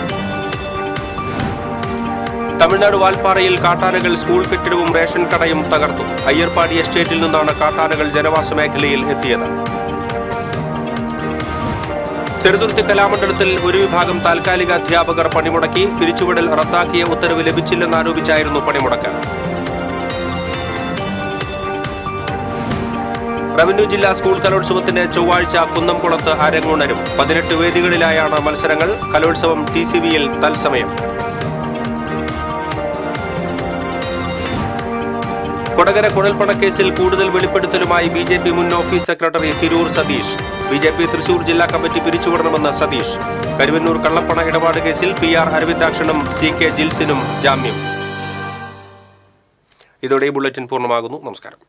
തമിഴ്നാട് വാൽപ്പാറയിൽ കാട്ടാനകൾ സ്കൂൾ കെട്ടിടവും റേഷൻ കടയും തകർത്തു. അയ്യർപ്പാടി എസ്റ്റേറ്റിൽ നിന്നാണ് കാട്ടാനകൾ ജനവാസ മേഖലയിൽ എത്തിയത്. ചെറുതുരുത്തി കലാമണ്ഡലത്തിൽ ഒരു വിഭാഗം താൽക്കാലിക അധ്യാപകർ പണിമുടക്കി. പിരിച്ചുവിടൽ റദ്ദാക്കിയ ഉത്തരവ് ലഭിച്ചില്ലെന്നാരോപിച്ചായിരുന്നു പണിമുടക്ക്. റവന്യൂ ജില്ലാ സ്കൂൾ കലോത്സവത്തിന് ചൊവ്വാഴ്ച കുന്നംകുളത്ത് അരങ്ങുണരും. 18 വേദികളിലായാണ് മത്സരങ്ങൾ. കലോത്സവം TCVയിൽ തത്സമയം. കൊടകര കുഴൽപ്പണക്കേസിൽ കൂടുതൽ വെളിപ്പെടുത്തലുമായി BJP മുൻ office secretary Tirur Satheesh. BJP Thrissur ജില്ലാ കമ്മിറ്റി പിരിച്ചുവിടണമെന്ന് സതീഷ്. കരുവന്നൂർ കള്ളപ്പണ ഇടപാട് കേസിൽ PR അരവിന്ദാക്ഷനും CK ജിൽസിനും ജാമ്യം. ഇതോടെ ഈ ബുള്ളറ്റിൻ പൂർണ്ണമാകുന്നു. നമസ്കാരം.